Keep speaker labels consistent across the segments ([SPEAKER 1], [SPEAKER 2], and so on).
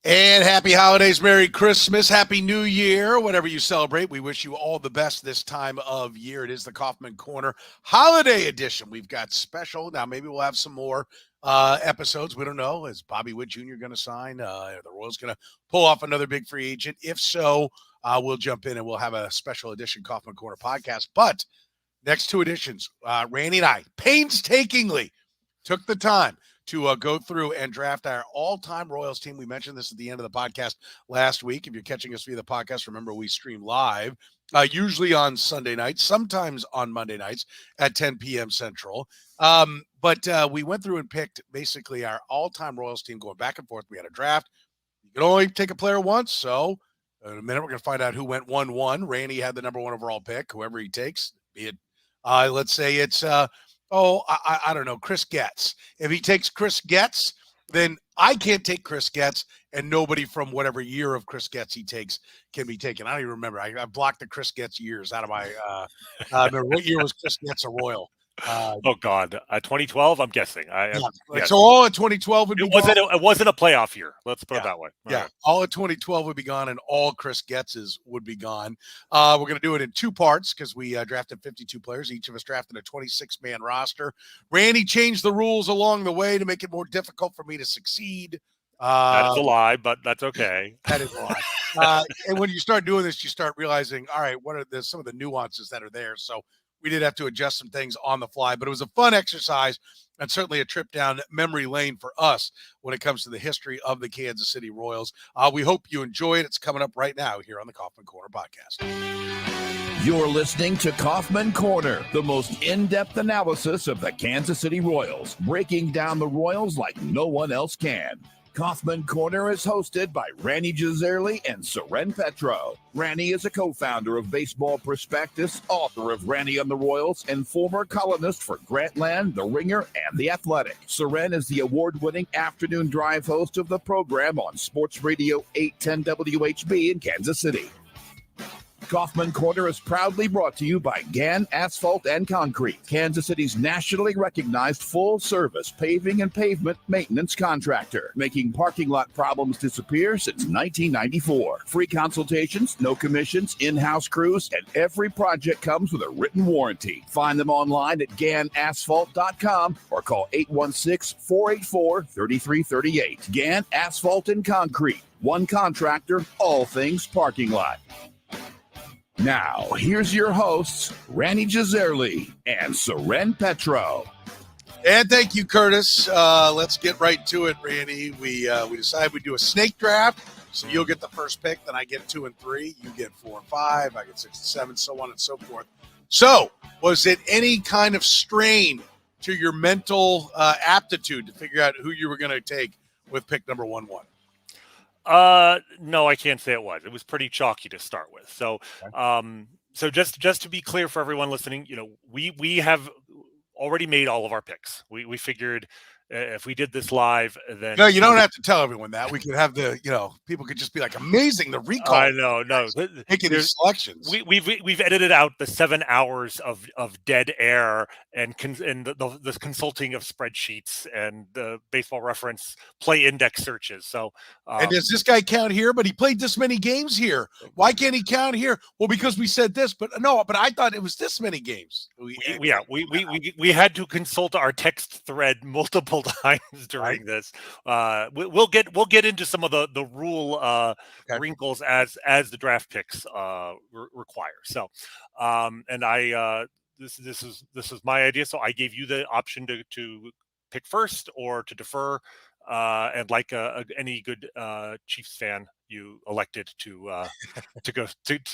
[SPEAKER 1] And happy holidays, Merry Christmas, Happy New Year, whatever you celebrate. We wish you all the best this time of year. It is the Kaufman Corner Holiday Edition. We've got special. Now, maybe we'll have some more episodes. We don't know. Is Bobby Witt Jr. going to sign? Are the Royals going to pull off another big free agent? If so, we'll jump in and we'll have a special edition Kaufman Corner podcast. But next two editions, Rany and I painstakingly took the time to go through and draft our all-time Royals team. We mentioned this at the end of the podcast last week. If you're catching us via the podcast, remember we stream live, usually on Sunday nights, sometimes on Monday nights at 10 p.m. Central. But we went through and picked basically our all-time Royals team going back and forth. We had a draft. You can only take a player once, so in a minute we're going to find out who went 1-1. Rany had the number one overall pick, whoever he takes, be it, let's say it's I don't know, Chris Getz. If he takes Chris Getz, then I can't take Chris Getz, and nobody from whatever year of Chris Getz he takes can be taken. I don't even remember. I blocked the Chris Getz years out of my remember what year was Chris Getz a Royal?
[SPEAKER 2] Oh God, 2012. I'm guessing.
[SPEAKER 1] Yes. So all of 2012 would be
[SPEAKER 2] gone. It wasn't a playoff year. Let's put it that way.
[SPEAKER 1] All of 2012 would be gone, and all Chris Getz's would be gone. We're going to do it in two parts because we drafted 52 players. Each of us drafted a 26-man roster. Rany changed the rules along the way to make it more difficult for me to succeed.
[SPEAKER 2] That is a lie, but that's okay.
[SPEAKER 1] That is a lie. And when you start doing this, you start realizing, all right, what are some of the nuances that are there? So we did have to adjust some things on the fly, but it was a fun exercise and certainly a trip down memory lane for us when it comes to the history of the Kansas City Royals. We hope you enjoy it. It's coming up right now here on the Kaufman Corner podcast.
[SPEAKER 3] You're listening to Kaufman Corner, the most in-depth analysis of the Kansas City Royals, breaking down the Royals like no one else can. Kaufman Corner is hosted by Rany Jazayerli and Soren Petro. Rany is a co-founder of Baseball Prospectus, author of Rany on the Royals, and former columnist for Grantland, The Ringer, and The Athletic. Soren is the award-winning afternoon drive host of the program on Sports Radio 810 WHB in Kansas City. Kaufman Corner is proudly brought to you by Gann Asphalt and Concrete, Kansas City's nationally recognized full-service paving and pavement maintenance contractor, making parking lot problems disappear since 1994. Free consultations, no commissions, in-house crews, and every project comes with a written warranty. Find them online at GannAsphalt.com or call 816-484-3338. Gann Asphalt and Concrete, one contractor, all things parking lot. Now, here's your hosts, Rany Jazayerli and Soren Petro.
[SPEAKER 1] And thank you, Curtis. Let's get right to it, Rany. We decided we'd do a snake draft, so you'll get the first pick, then I get 2 and 3, you get 4 and 5, I get 6 and 7, so on and so forth. So, was it any kind of strain to your mental aptitude to figure out who you were going to take with pick number 1-1?
[SPEAKER 2] No, I can't say it was. It was pretty chalky to start with. So, so just to be clear for everyone listening, we have already made all of our picks. We figured if we did this live, then
[SPEAKER 1] no, you don't have to tell everyone that. We could have people could just be like, amazing, the recall.
[SPEAKER 2] I know, no,
[SPEAKER 1] making these selections.
[SPEAKER 2] We've edited out the 7 hours of dead air and the consulting of spreadsheets and the Baseball Reference play index searches. So,
[SPEAKER 1] and does this guy count here? But he played this many games here. Why can't he count here? Well, because we said this, but I thought it was this many games.
[SPEAKER 2] We had to consult our text thread multiple times during this. We'll get into some of the rule wrinkles as the draft picks require. So, and I this is my idea. So I gave you the option to pick first or to defer. And like any good Chiefs fan, you elected to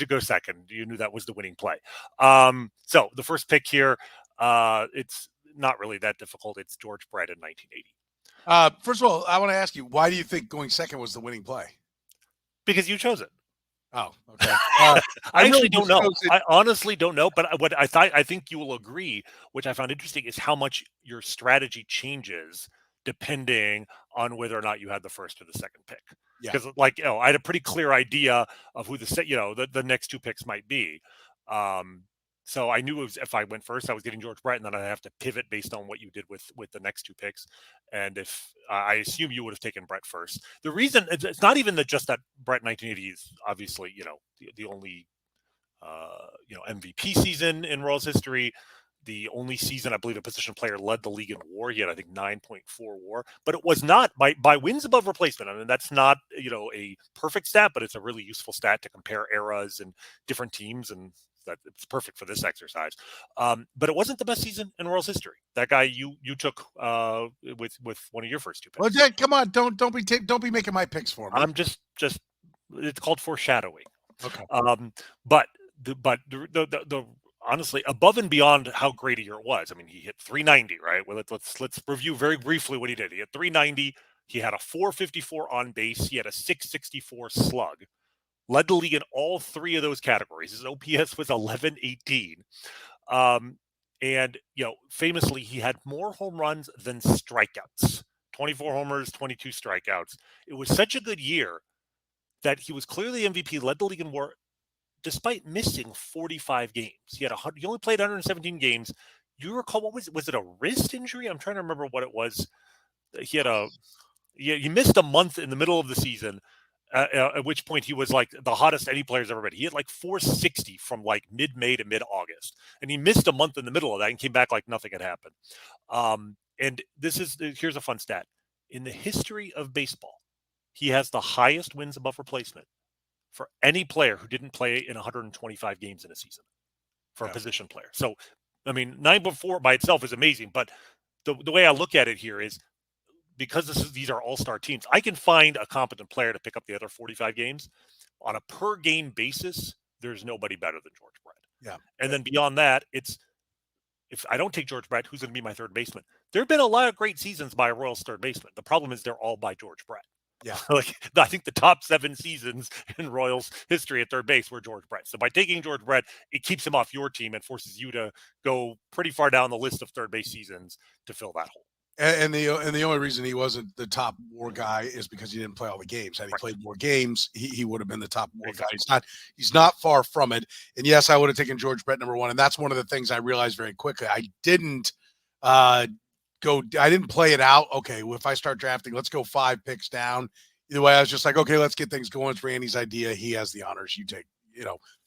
[SPEAKER 2] go second. You knew that was the winning play. So the first pick here, it's not really that difficult. It's George Brett in 1980.
[SPEAKER 1] First of all, I want to ask you, why do you think going second was the winning play?
[SPEAKER 2] Because you chose it.
[SPEAKER 1] Oh, okay.
[SPEAKER 2] I actually don't know. I honestly don't know. But what I think you will agree, which I found interesting, is how much your strategy changes depending on whether or not you had the first or the second pick. Because I had a pretty clear idea of who the next two picks might be. So I knew if I went first, I was getting George Brett, and then I'd have to pivot based on what you did with the next two picks. And if I assume you would have taken Brett first, the reason it's not even that just that Brett 1980 is obviously the only MVP season in Royals history. The only season I believe a position player led the league in WAR. He had, I think, 9.4 WAR, but it was not by wins above replacement. I mean, that's not a perfect stat, but it's a really useful stat to compare eras and different teams, and that it's perfect for this exercise. But it wasn't the best season in Royals history. That guy you took with one of your first two picks.
[SPEAKER 1] Well, Dad, come on, don't be making my picks for me.
[SPEAKER 2] I'm just it's called foreshadowing.
[SPEAKER 1] Okay.
[SPEAKER 2] But the honestly, above and beyond how great a year it was. I mean, he hit 390, right? Well, let's review very briefly what he did. He hit 390. He had a 454 on base. He had a 664 slug. Led the league in all three of those categories. His OPS was 1118. And famously, he had more home runs than strikeouts. 24 homers, 22 strikeouts. It was such a good year that he was clearly MVP, led the league in WAR, despite missing 45 games. He only played 117 games. You recall what was it a wrist injury? I'm trying to remember what it was. He missed a month in the middle of the season, at which point he was like the hottest any player's ever been. He had like 460 from like mid-May to mid-August, and he missed a month in the middle of that and came back like nothing had happened. And here's a fun stat. In the history of baseball, he has the highest wins above replacement for any player who didn't play in 125 games in a season for a position player. So, I mean, 9.4 by itself is amazing, but the way I look at it here is because these are all-star teams, I can find a competent player to pick up the other 45 games. On a per-game basis, there's nobody better than George Brett.
[SPEAKER 1] Yeah.
[SPEAKER 2] And then beyond that, if I don't take George Brett, who's going to be my third baseman? There have been a lot of great seasons by a Royals third baseman. The problem is they're all by George Brett.
[SPEAKER 1] Yeah.
[SPEAKER 2] I think the top 7 seasons in Royals history at third base were George Brett. So by taking George Brett, it keeps him off your team and forces you to go pretty far down the list of third base seasons to fill that hole.
[SPEAKER 1] And the only reason he wasn't the top WAR guy is because he didn't play all the games. Had he played more games, he would have been the top WAR guy. He's not far from it. And yes, I would have taken George Brett number 1. And that's one of the things I realized very quickly. I didn't play it out. Okay, well, if I start drafting, let's go 5 picks down. Either way, I was just like, okay, let's get things going. It's Randy's idea. He has the honors. You take,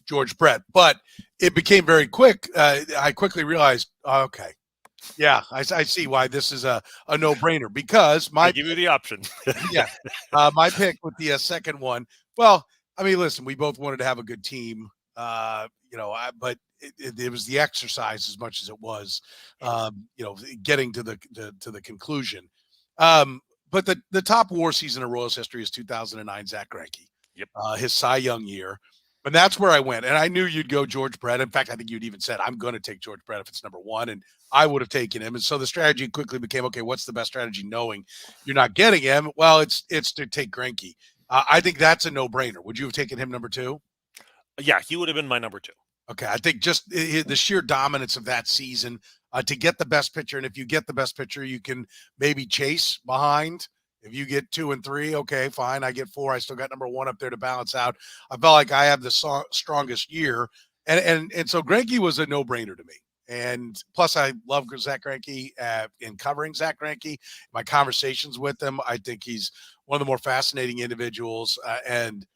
[SPEAKER 1] George Brett. But it became very quick. I quickly realized, okay, yeah, I see why this is a no-brainer because
[SPEAKER 2] I give you the option.
[SPEAKER 1] Yeah, my pick with the second one. Well, I mean, listen, we both wanted to have a good team, but it was the exercise as much as it was, getting to the conclusion. But the top WAR season of Royals history is 2009 Zach Greinke.
[SPEAKER 2] Yep.
[SPEAKER 1] His Cy Young year. And that's where I went. And I knew you'd go George Brett. In fact, I think you'd even said, I'm going to take George Brett if it's number 1. And I would have taken him. And so the strategy quickly became, okay, what's the best strategy knowing you're not getting him? Well, it's to take Greinke. I think that's a no-brainer. Would you have taken him number 2?
[SPEAKER 2] Yeah, he would have been my number 2.
[SPEAKER 1] Okay, I think just the sheer dominance of that season to get the best pitcher. And if you get the best pitcher, you can maybe chase behind. If you get 2 and 3, okay, fine. I get 4. I still got number 1 up there to balance out. I felt like I have the strongest year. And so Greinke was a no-brainer to me. And plus, I love Zach Greinke in covering Zach Greinke. My conversations with him, I think he's one of the more fascinating individuals. And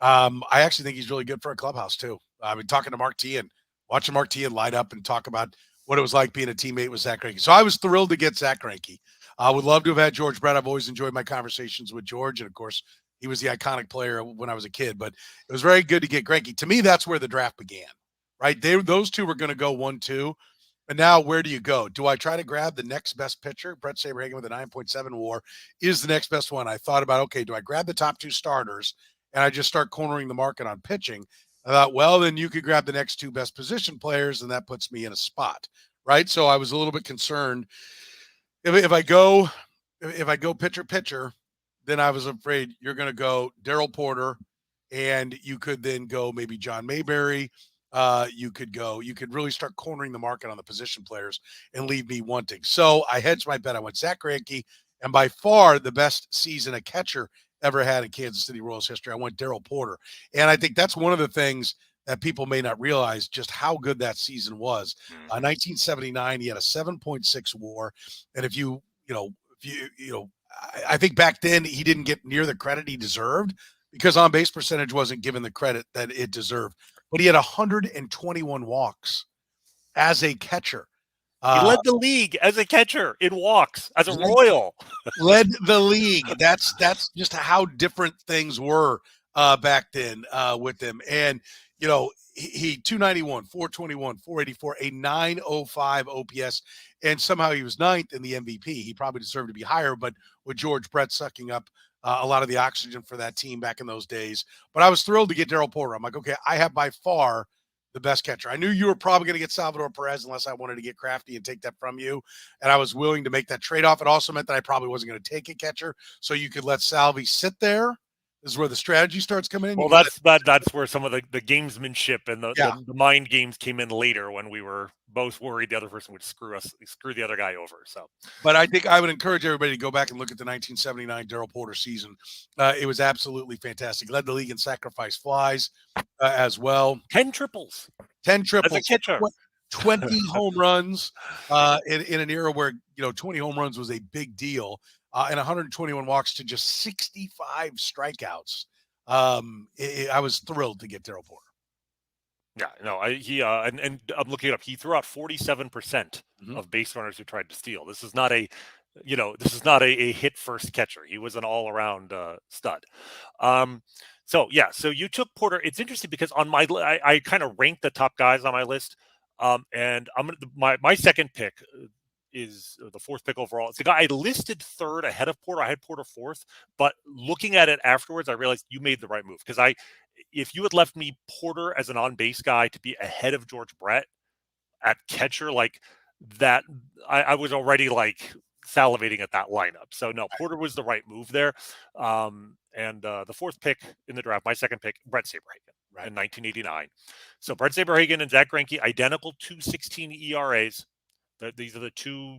[SPEAKER 1] I actually think he's really good for a clubhouse, too. I mean, talking to Mark Teahan, watching Mark Teahan light up and talk about what it was like being a teammate with Zach Greinke. So I was thrilled to get Zach Greinke. I would love to have had George Brett. I've always enjoyed my conversations with George. And, of course, he was the iconic player when I was a kid. But it was very good to get Greinke. To me, that's where the draft began, right? Those two were going to go 1-2. And now where do you go? Do I try to grab the next best pitcher? Brett Saberhagen with a 9.7 WAR is the next best one. I thought about, okay, do I grab the top 2 starters and I just start cornering the market on pitching? I thought, well, then you could grab the next 2 best position players, and that puts me in a spot, right? So I was a little bit concerned. If I go pitcher, then I was afraid you're going to go Darryl Porter, and you could then go maybe John Mayberry. You could really start cornering the market on the position players and leave me wanting. So I hedged my bet. I went Zach Greinke, and by far the best season a catcher ever had in Kansas City Royals history. I went Darryl Porter. And I think that's one of the things that people may not realize just how good that season was. 1979, he had a 7.6 WAR, and if you I think back then he didn't get near the credit he deserved because on base percentage wasn't given the credit that it deserved. But he had 121 walks as a catcher.
[SPEAKER 2] He led the league as a catcher in walks as a Royal.
[SPEAKER 1] Led the league. That's just how different things were back then with him. And he 291, 421, 484, a 905 OPS, and somehow he was ninth in the MVP. He probably deserved to be higher, but with George Brett sucking up a lot of the oxygen for that team back in those days. But I was thrilled to get Darryl Porter. I'm like, okay, I have by far the best catcher. I knew you were probably going to get Salvador Perez unless I wanted to get crafty and take that from you. And I was willing to make that trade-off. It also meant that I probably wasn't going to take a catcher, so you could let Salvi sit there. This is where the strategy starts coming in.
[SPEAKER 2] Well, that's where some of the gamesmanship and the mind games came in later when we were both worried the other person would screw the other guy over. So,
[SPEAKER 1] but I think I would encourage everybody to go back and look at the 1979 Darryl Porter season. It was absolutely fantastic. Led the league in sacrifice flies as well.
[SPEAKER 2] 10 triples.
[SPEAKER 1] As
[SPEAKER 2] a catcher.
[SPEAKER 1] 20 home runs in an era where 20 home runs was a big deal. And 121 walks to just 65 strikeouts. I was thrilled to get Darryl Porter.
[SPEAKER 2] Yeah, no, and I'm looking it up. He threw out 47% of base runners who tried to steal. This is not a hit first catcher. He was an all around stud. So you took Porter. It's interesting because on I kind of ranked the top guys on my list. And my second pick is the fourth pick overall. It's the guy I listed third ahead of Porter. I had Porter fourth, but looking at it afterwards, I realized you made the right move because if you had left me Porter as an on-base guy to be ahead of George Brett at catcher, like that, I was already like salivating at that lineup. So no, Porter was the right move there. And the fourth pick in the draft, my second pick, Brett Saberhagen in 1989. So Brett Saberhagen and Zach Greinke, identical 2.16 ERAs. These are the two,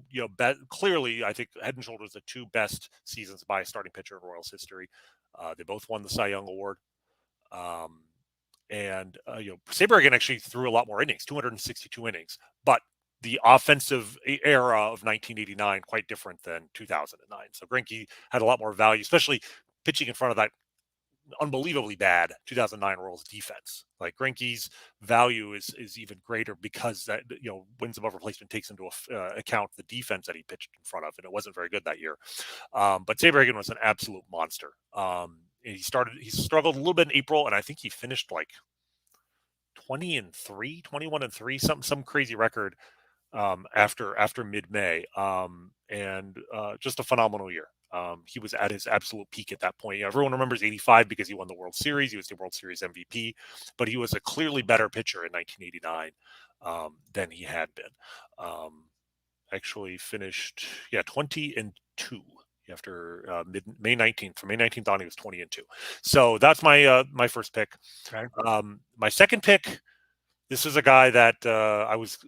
[SPEAKER 2] clearly, I think, head and shoulders the two best seasons by a starting pitcher in Royals history. They both won the Cy Young Award. Saberhagen actually threw a lot more innings, 262 innings. But the offensive era of 1989, quite different than 2009. So Greinke had a lot more value, especially pitching in front of that unbelievably bad 2009 Royals defense. Like Greinke's value is even greater because that wins above replacement takes into account the defense that he pitched in front of, and it wasn't very good that year. But Saberhagen was an absolute monster. He struggled a little bit in April, and I think he finished like 21-3, some crazy record after mid-May, and just a phenomenal year. He was at his absolute peak at that point. Everyone remembers 85 because he won the World Series. He was the World Series MVP, but he was a clearly better pitcher in 1989 than he had been. Actually finished 20-2 after May 19th. From May 19th on, he was 20-2. So that's my first pick.
[SPEAKER 1] Okay.
[SPEAKER 2] My second pick, this is a guy that I was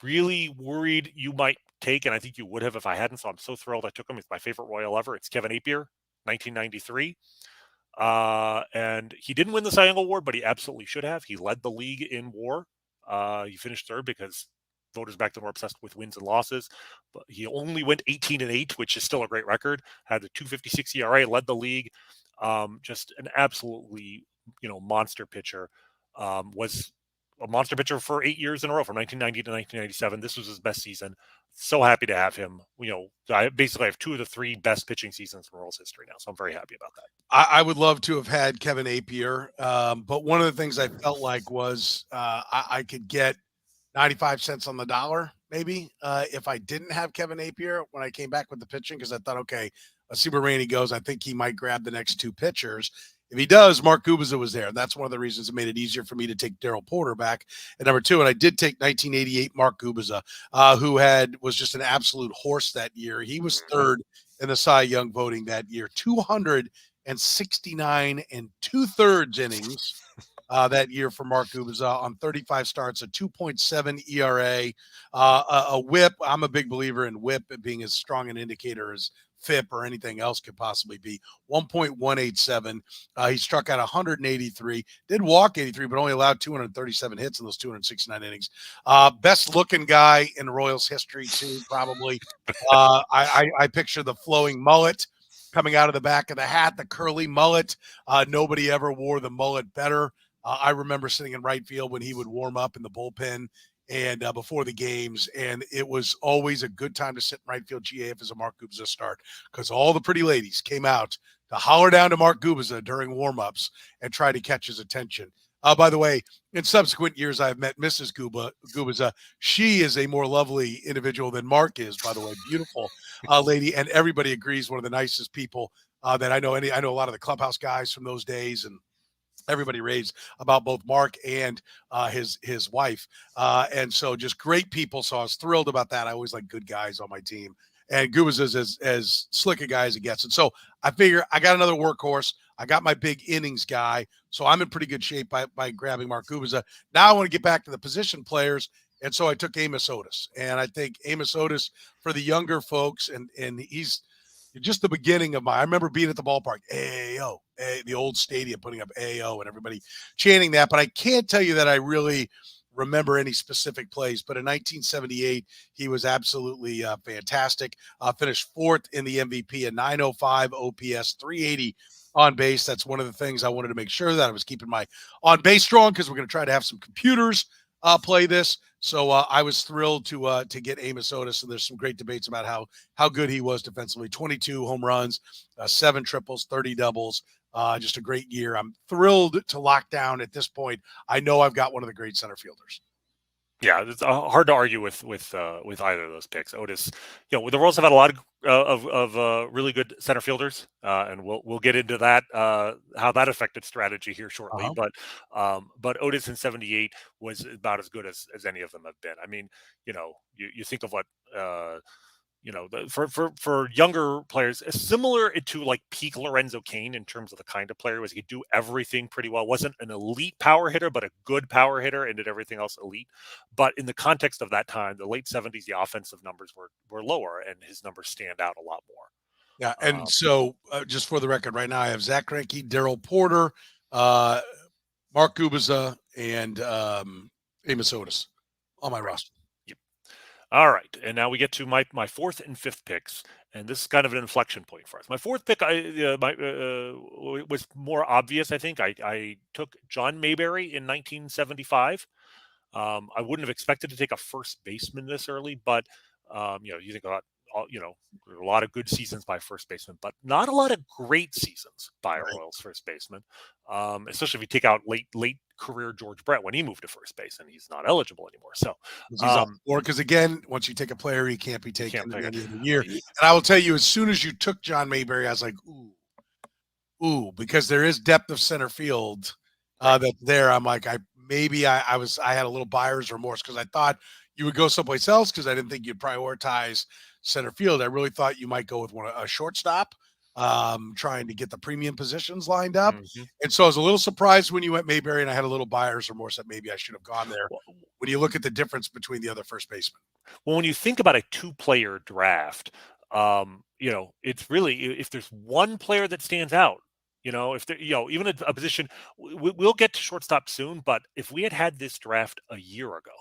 [SPEAKER 2] really worried you might take, and I think you would have if I hadn't. So I'm so thrilled I took him. It's my favorite Royal ever. It's Kevin Appier, 1993. And he didn't win the Cy Young Award, but he absolutely should have. He led the league in WAR. He finished third because voters back then were obsessed with wins and losses. But he only went 18-8, which is still a great record. Had a 2.56 ERA, led the league. Just an absolutely monster pitcher. Was a monster pitcher for 8 years in a row, from 1990 to 1997. This was his best season. So happy to have him. I basically have two of the three best pitching seasons in Royals history now. So I'm very happy about that.
[SPEAKER 1] I would love to have had Kevin Appier. But one of the things I felt like was I could get 95 cents on the dollar, maybe, if I didn't have Kevin Appier when I came back with the pitching, because I thought, okay, let's see where Rany goes. I think he might grab the next two pitchers. If he does, Mark Gubicza was there. That's one of the reasons it made it easier for me to take Darryl Porter back at number two. And I did take 1988 Mark Gubicza, who was just an absolute horse that year. He was third in the Cy Young voting that year, 269 and 2/3 innings that year for Mark Gubicza on 35 starts, a 2.7 ERA, a WHIP. I'm a big believer in WHIP being as strong an indicator as FIP or anything else could possibly be. 1.187. He struck out 183, did walk 83, but only allowed 237 hits in those 269 innings. Best looking guy in Royals history too, probably. I picture the flowing mullet coming out of the back of the hat, the curly mullet. Nobody ever wore the mullet better. I remember sitting in right field when he would warm up in the bullpen and before the games, and it was always a good time to sit in right field GA if it's a Mark Gubicza start, because all the pretty ladies came out to holler down to Mark Gubicza during warm-ups and try to catch his attention. By the way, in subsequent years, I've met Mrs. Gubicza. She is a more lovely individual than Mark is, by the way. Beautiful lady, and everybody agrees one of the nicest people that I know. I know a lot of the clubhouse guys from those days, and everybody raves about both Mark and his wife. And so just great people. So I was thrilled about that. I always like good guys on my team. And Gubicza is as slick a guy as it gets. And so I figure I got another workhorse. I got my big innings guy. So I'm in pretty good shape by grabbing Mark Gubicza. Now I want to get back to the position players. And so I took Amos Otis. And I think Amos Otis for the younger folks, and he's just the beginning of I remember being at the ballpark, AO, the old stadium, putting up AO and everybody chanting that. But I can't tell you that I really remember any specific plays. But in 1978, he was absolutely fantastic. Finished fourth in the MVP, a 905 OPS, 380 on base. That's one of the things I wanted to make sure that I was keeping my on base strong, because we're going to try to have some computers play this. So I was thrilled to get Amos Otis, and there's some great debates about how good he was defensively. 22 home runs, 7 triples, 30 doubles. Just a great year. I'm thrilled to lock down at this point. I know I've got one of the great center fielders.
[SPEAKER 2] Yeah, it's hard to argue with either of those picks. Otis, the Royals have had a lot of really good center fielders, and we'll get into that how that affected strategy here shortly. But Otis in '78 was about as good as any of them have been. I mean, you think of what. For younger players, similar to like peak Lorenzo Cain in terms of the kind of player was. He could do everything pretty well. Wasn't an elite power hitter, but a good power hitter, and did everything else elite. But in the context of that time, the late '70s, the offensive numbers were lower, and his numbers stand out a lot more.
[SPEAKER 1] Yeah, and so just for the record, right now I have Zach Greinke, Daryl Porter, Mark Gubicza, and Amos Otis on my roster.
[SPEAKER 2] All right, and now we get to my fourth and fifth picks, and this is kind of an inflection point for us. My fourth pick was more obvious, I think. I took John Mayberry in 1975. I wouldn't have expected to take a first baseman this early, but you think about a lot of good seasons by first baseman, but not a lot of great seasons by a Royals first baseman, especially if you take out late career George Brett when he moved to first base, and he's not eligible anymore. So,
[SPEAKER 1] or because again, once you take a player, he can't be taken at the end of the year. And I will tell you, as soon as you took John Mayberry, I was like, ooh, because there is depth of center field that's there. I'm like, I had a little buyer's remorse because I thought you would go someplace else, because I didn't think you'd prioritize center field. I really thought you might go with a shortstop, trying to get the premium positions lined up. Mm-hmm. And so I was a little surprised when you went Mayberry, and I had a little buyer's remorse that maybe I should have gone there when you look at the difference between the other first basemen.
[SPEAKER 2] Well, when you think about a 2-player draft, it's really, if there's one player that stands out, if there, even a position, we'll get to shortstop soon, but if we had this draft a year ago,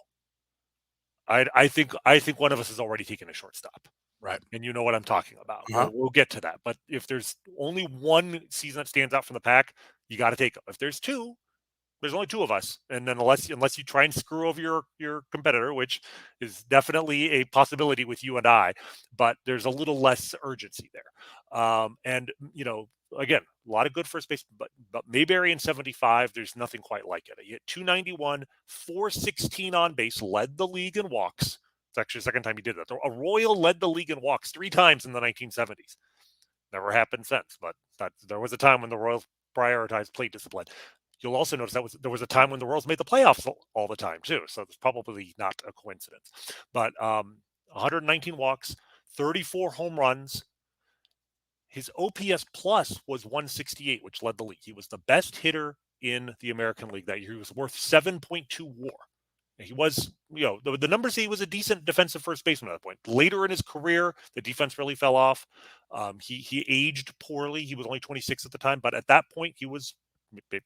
[SPEAKER 2] I think one of us has already taken a shortstop.
[SPEAKER 1] Right.
[SPEAKER 2] And you know what I'm talking about. We'll get to that. But if there's only one season that stands out from the pack, you got to take them. If there's two, there's only 2 of us. And then unless you try and screw over your competitor, which is definitely a possibility with you and I, but there's a little less urgency there. Again, a lot of good first base, but Mayberry in 75, there's nothing quite like it. He hit 291, 416 on base, led the league in walks. It's actually the second time he did that. A Royal led the league in walks 3 times in the 1970s. Never happened since, but there was a time when the Royals prioritized plate discipline. You'll also notice there was a time when the Royals made the playoffs all the time too. So it's probably not a coincidence. But 119 walks, 34 home runs. His OPS plus was 168, which led the league. He was the best hitter in the American League that year. He was worth 7.2 WAR He was, the numbers, he was a decent defensive first baseman at that point. Later in his career, the defense really fell off. He aged poorly. He was only 26 at the time, but at that point, he was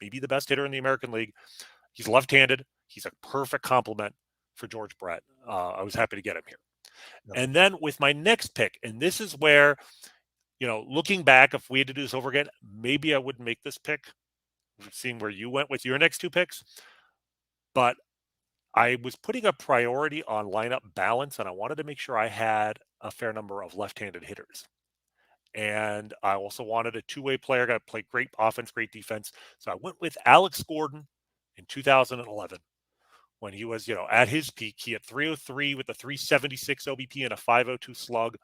[SPEAKER 2] maybe the best hitter in the American League. He's left-handed. He's a perfect complement for George Brett. I was happy to get him here. Yep. And then with my next pick, and this is where, looking back, if we had to do this over again, maybe I wouldn't make this pick. We've seen where you went with your next two picks, but I was putting a priority on lineup balance, and I wanted to make sure I had a fair number of left-handed hitters. And I also wanted a two-way player, got to play great offense, great defense. So I went with Alex Gordon in 2011 when he was, at his peak. He had 303 with a 376 OBP and a 502 slug.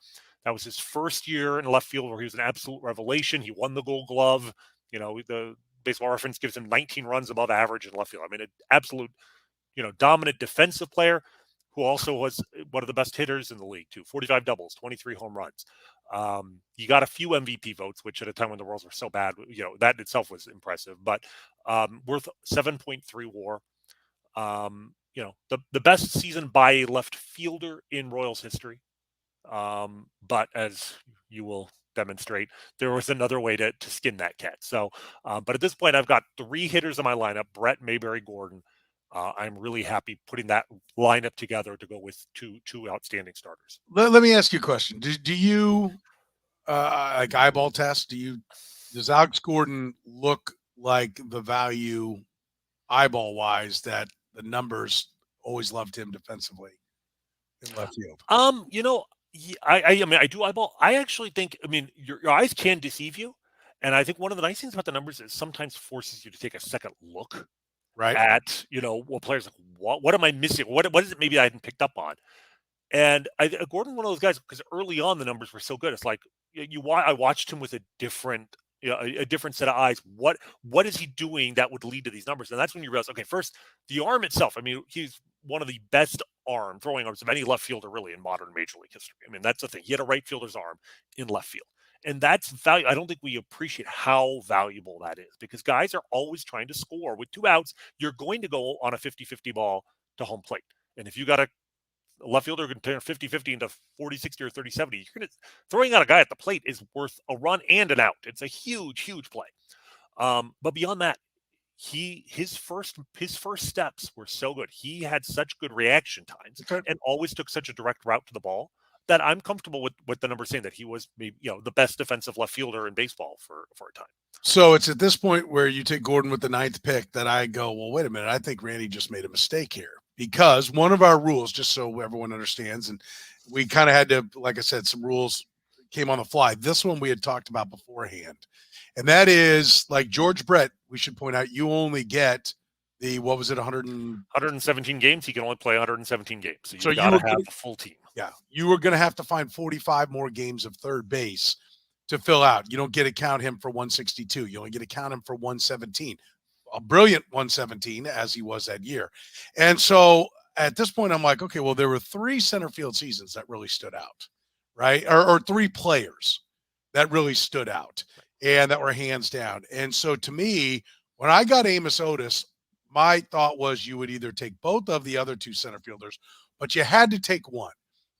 [SPEAKER 2] That was his first year in left field where he was an absolute revelation. He won the Gold Glove. The Baseball Reference gives him 19 runs above average in left field. I mean, an absolute dominant defensive player who also was one of the best hitters in the league too. 45 doubles, 23 home runs. He got a few MVP votes, which at a time when the Royals were so bad, that itself was impressive, but worth 7.3 WAR. The best season by a left fielder in Royals history. But as you will demonstrate, there was another way to skin that cat. So, but at this point, I've got three hitters in my lineup: Brett, Mayberry, Gordon. I'm really happy putting that lineup together to go with two outstanding starters.
[SPEAKER 1] Let me ask you a question. Do you like eyeball test? Does Alex Gordon look like the value eyeball wise that the numbers always loved him defensively in left field?
[SPEAKER 2] I do eyeball. I actually think, your eyes can deceive you. And I think one of the nice things about the numbers is sometimes forces you to take a second look at, what players, what am I missing? What is it maybe I hadn't picked up on? And Gordon, one of those guys, because early on the numbers were so good. It's like I watched him with a different, a different set of eyes. What is he doing that would lead to these numbers? And that's when you realize, okay, first the arm itself. He's one of the best throwing arms of any left fielder really in modern Major League history. That's the thing. He had a right fielder's arm in left field. And that's value. I don't think we appreciate how valuable that is because guys are always trying to score. With two outs, you're going to go on a 50-50 ball to home plate. And if you got a left fielder who can turn 50-50 into 40-60 or 30-70, throwing out a guy at the plate is worth a run and an out. It's a huge, huge play. But beyond that, his first steps were so good. He had such good reaction times and always took such a direct route to the ball that I'm comfortable with the number saying that he was maybe the best defensive left fielder in baseball for a time.
[SPEAKER 1] So it's at this point where you take Gordon with the 9th pick that I go, well, wait a minute, I think Rany just made a mistake here because one of our rules, just so everyone understands, and we kind of had to, like I said, some rules came on the fly. This one we had talked about beforehand, and that is like George Brett. We should point out you only get the
[SPEAKER 2] 117 games. He can only play 117 games. So you got to have the full team.
[SPEAKER 1] Yeah, you were going to have to find 45 more games of third base to fill out. You don't get to count him for 162. You only get to count him for 117. A brilliant 117 as he was that year. And so at this point, I'm like, okay, well, there were 3 center field seasons that really stood out, right? Or 3 players that really stood out and that were hands down. And so to me, when I got Amos Otis, my thought was you would either take both of the other 2 center fielders, but you had to take one.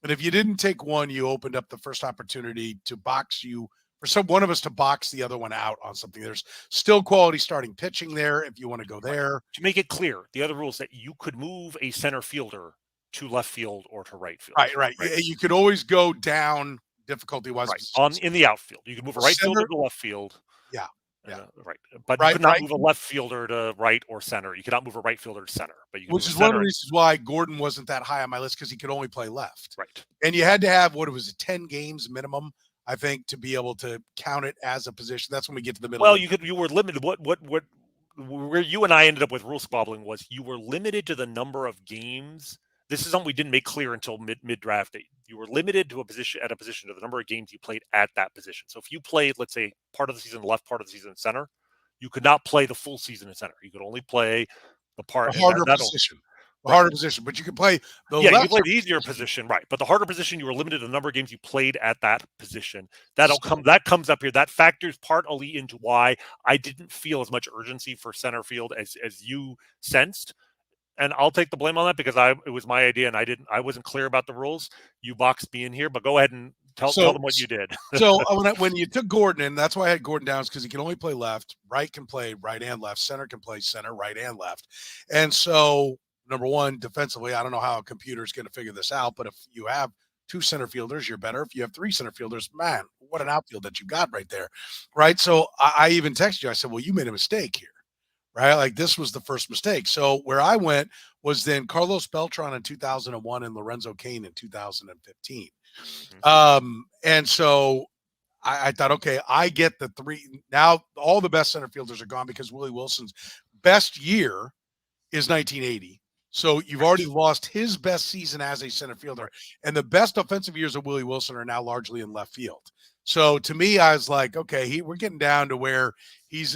[SPEAKER 1] And if you didn't take one, you opened up the first opportunity to box you for one of us to box the other one out on something. There's still quality starting pitching there if you want to go there.
[SPEAKER 2] To make it clear, the other rule is that you could move a center fielder to left field or to right field.
[SPEAKER 1] Right. You could always go down difficulty-wise.
[SPEAKER 2] Right. In the outfield. You could move a right fielder to left field.
[SPEAKER 1] Yeah.
[SPEAKER 2] Right. But you could not move a left fielder to right or center. You could not move a right fielder to center. But
[SPEAKER 1] which is one of the reasons why Gordon wasn't that high on my list because he could only play left.
[SPEAKER 2] Right.
[SPEAKER 1] And you had to have, 10 games minimum, I think, to be able to count it as a position. That's when we get to the middle.
[SPEAKER 2] Well, you were limited. Where you and I ended up with rule squabbling was you were limited to the number of games. This is something we didn't make clear until mid draft day. You were limited to a position to the number of games you played at that position. So if you played, let's say, part of the season left, part of the season center, you could not play the full season in center. You could only play the part.
[SPEAKER 1] The harder position. Harder position, but you can play the
[SPEAKER 2] you can play the easier position, right? But the harder position, you were limited to the number of games you played at that position. That comes up here. That factors partly into why I didn't feel as much urgency for center field as you sensed. and I'll take the blame on that because it was my idea and I wasn't clear about the rules. You boxed me in here, but go ahead and tell them what you did.
[SPEAKER 1] So when you took Gordon in, that's why I had Gordon down, because he can only play left. Right can play right and left. Center can play center, right and left. And so, number one, defensively, I don't know how a computer is going to figure this out, but if you have 2 center fielders, you're better. If you have 3 center fielders, man, what an outfield that you got right there, right? So I even texted you. I said, well, you made a mistake here, right? Like, this was the first mistake. So where I went was then Carlos Beltran in 2001 and Lorenzo Cain in 2015. And so I thought, okay, I get the 3. Now all the best center fielders are gone because Willie Wilson's best year is 1980. So you've already lost his best season as a center fielder. And the best offensive years of Willie Wilson are now largely in left field. So to me, I was like, okay, we're getting down to where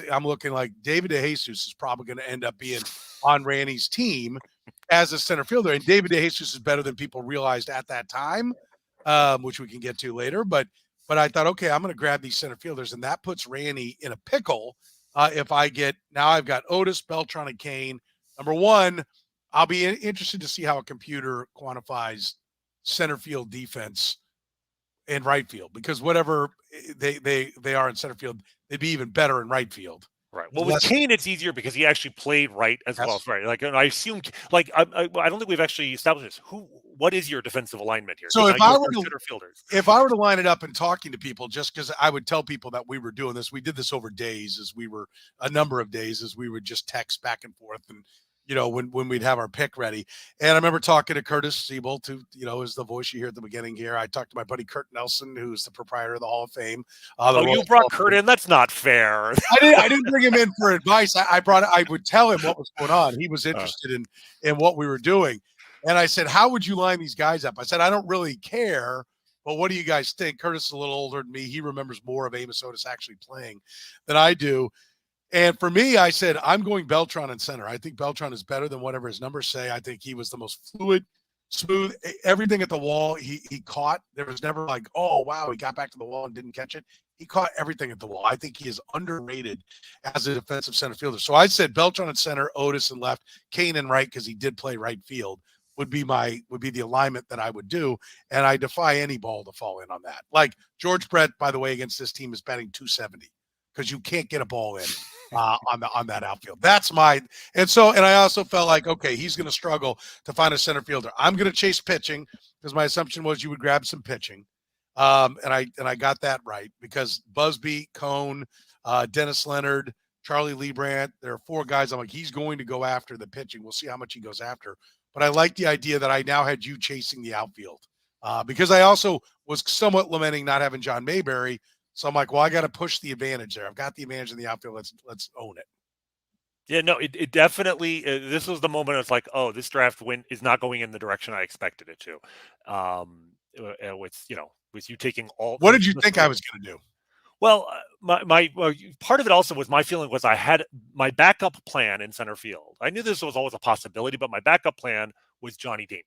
[SPEAKER 1] I'm looking like David DeJesus is probably going to end up being on Rany's team as a center fielder. And David DeJesus is better than people realized at that time, which we can get to later. But I thought, okay, I'm going to grab these center fielders, and that puts Rany in a pickle. If I get, now I've got Otis, Beltran, and Cain. Number one, I'll be interested to see how a computer quantifies center field defense and right field, because whatever they are in center field, they'd be even better in right field.
[SPEAKER 2] Right. Well, with Cain, it's easier because he actually played right as well. Right. Like, I assume, like, I don't think we've actually established this. What is your defensive alignment here?
[SPEAKER 1] So if I were to line it up and talking to people, just because I would tell people that we were doing this, we did this over days, a number of days as we would just text back and forth, and when we'd have our pick ready. And I remember talking to Curtis Siebold, who, is the voice you hear at the beginning here. I talked to my buddy Kurt Nelson, who's the proprietor of the Hall of Fame.
[SPEAKER 2] You brought Kurt in? That's not fair.
[SPEAKER 1] I didn't bring him in for advice. I would tell him what was going on. He was interested in what we were doing. And I said, how would you line these guys up? I said, I don't really care, but what do you guys think? Curtis is a little older than me. He remembers more of Amos Otis actually playing than I do. And for me, I said, I'm going Beltran in center. I think Beltran is better than whatever his numbers say. I think he was the most fluid, smooth, everything at the wall. He caught. There was never like, oh, wow, he got back to the wall and didn't catch it. He caught everything at the wall. I think he is underrated as a defensive center fielder. So I said Beltran in center, Otis in left, Cain in right, because he did play right field, would be the alignment that I would do. And I defy any ball to fall in on that. Like George Brett, by the way, against this team is batting 270 because you can't get a ball in. On that outfield. That's and I also felt like, okay, he's going to struggle to find a center fielder. I'm going to chase pitching because my assumption was you would grab some pitching. And I got that right, because Busby, Cone, Dennis Leonard, Charlie Leibrandt, there are 4 guys. I'm like, he's going to go after the pitching. We'll see how much he goes after. But I like the idea that I now had you chasing the outfield, because I also was somewhat lamenting not having John Mayberry. So I'm like, well, I got to push the advantage there. I've got the advantage in the outfield. Let's own it.
[SPEAKER 2] Yeah, no, it definitely. This was the moment. It's like, oh, this draft is not going in the direction I expected it to. With you taking all.
[SPEAKER 1] What did you think I was going to do?
[SPEAKER 2] Well, my part of it also was my feeling was I had my backup plan in center field. I knew this was always a possibility, but my backup plan was Johnny Damon.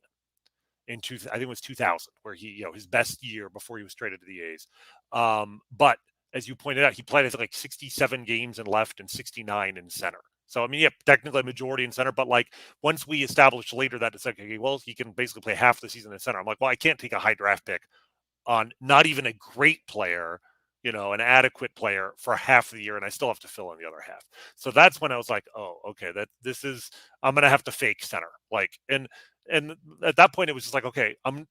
[SPEAKER 2] I think it was 2000, where he, his best year before he was traded to the A's. But as you pointed out, he played, I think, like 67 games in left and 69 in center. So, I mean, yeah, technically a majority in center, but like once we established later that it's like, okay, well, he can basically play half the season in center. I'm like, well, I can't take a high draft pick on not even a great player, an adequate player for half the year, and I still have to fill in the other half. So that's when I was like, oh, okay, I'm going to have to fake center. And at that point, it was just like, okay, I'm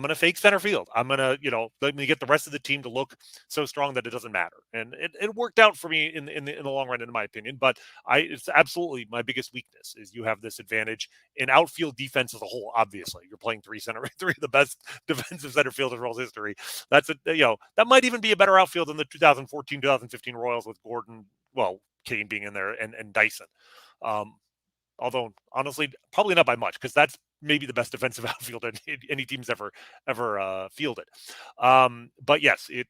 [SPEAKER 2] going to fake center field. I'm going to, let me get the rest of the team to look so strong that it doesn't matter. And it worked out for me in the long run, in my opinion. But it's absolutely my biggest weakness is you have this advantage in outfield defense as a whole. Obviously, you're playing 3 of the best defensive center fielders in Royals history. That's that might even be a better outfield than the 2014-2015 Royals with Gordon, Cain being in there and Dyson. Although honestly, probably not by much, because that's maybe the best defensive outfield any team's ever fielded. But yes, it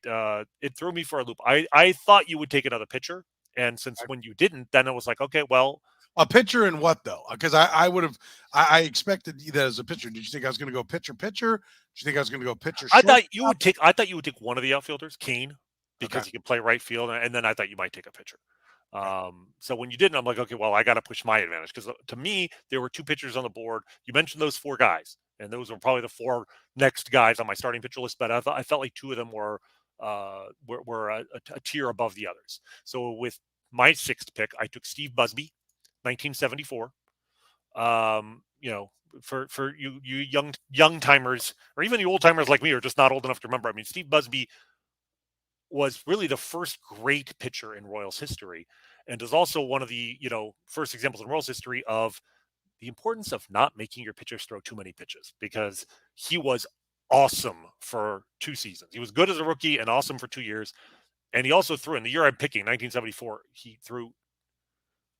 [SPEAKER 2] threw me for a loop. I thought you would take another pitcher, and when you didn't, then it was like, okay, well,
[SPEAKER 1] a pitcher in what though? Because I expected that as a pitcher. Did you think I was going to go pitcher? Did you think I was going to go pitcher?
[SPEAKER 2] I thought you would take one of the outfielders, Cain, because he can play right field, and then I thought you might take a pitcher. So when you didn't, I'm like, okay, well, I got to push my advantage, because to me, there were 2 pitchers on the board. You mentioned those 4 guys, and those were probably the 4 next guys on my starting pitcher list. But I felt like 2 of them were a tier above the others. So with my 6th pick, I took Steve Busby, 1974. For you young timers, or even the old timers like me, are just not old enough to remember. I mean, Steve Busby was really the first great pitcher in Royals history, and is also one of the first examples in Royals history of the importance of not making your pitchers throw too many pitches, because he was awesome for 2 seasons. He was good as a rookie and awesome for 2 years, and he also threw, in the year I'm picking, 1974. He threw,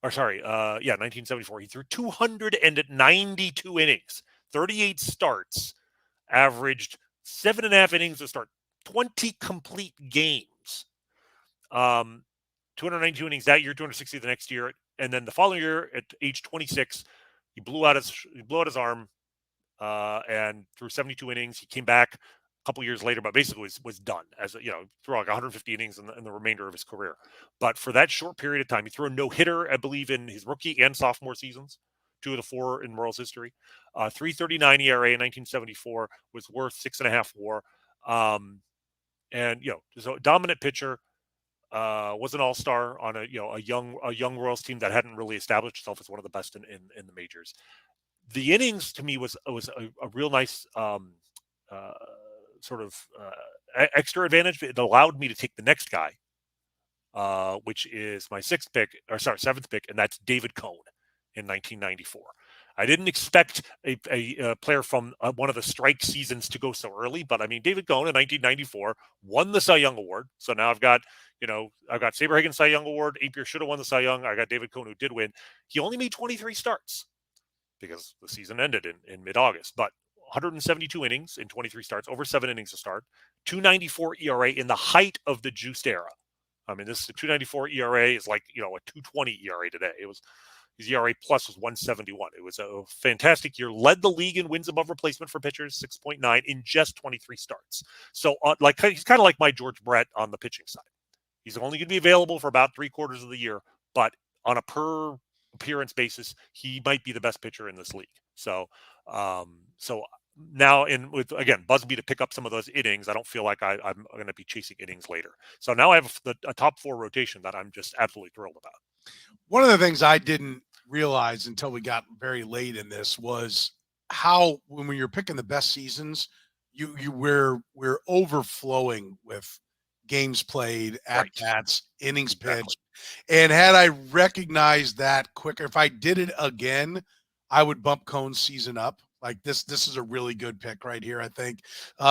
[SPEAKER 2] 1974. He threw 292 innings, 38 starts, averaged 7.5 innings to start, 20 complete games. 292 innings that year, 260 the next year, and then the following year, at age 26, he blew out his arm, and threw 72 innings. He came back a couple years later, but basically was done, as threw like 150 innings in the remainder of his career. But for that short period of time, he threw a no-hitter, I believe, in his rookie and sophomore seasons, 2 of the 4 in Royals history. 3.39 ERA in 1974, was worth 6.5 WAR. So dominant pitcher. Was an all-star on a young Royals team that hadn't really established itself as one of the best in the majors. The innings, to me, was a real nice extra advantage. It allowed me to take the next guy, which is my 7th pick, and that's David Cone in 1994. I didn't expect a player from one of the strike seasons to go so early, but I mean, David Cone in 1994 won the Cy Young Award. So now I've got Saberhagen Cy Young Award. Appier should have won the Cy Young. I got David Cone, who did win. He only made 23 starts because the season ended in mid-August, but 172 innings in 23 starts, over 7 innings to start, 2.94 ERA in the height of the juiced era. I mean, this 2.94 ERA is like, a 2.20 ERA today. His ERA plus was 1.71. It was a fantastic year. Led the league in wins above replacement for pitchers, 6.9 in just 23 starts. So, he's kind of like my George Brett on the pitching side. He's only going to be available for about 3/4 of the year, but on a per appearance basis, he might be the best pitcher in this league. So now, with Busby to pick up some of those innings, I don't feel like I'm going to be chasing innings later. So now I have a top 4 rotation that I'm just absolutely thrilled about.
[SPEAKER 1] One of the things I didn't realize until we got very late in this was how, when you're picking the best seasons, we're overflowing with games played, at-bats, innings pitched. And had I recognized that quicker, if I did it again, I would bump Cone's season up. Like this is a really good pick right here, I think,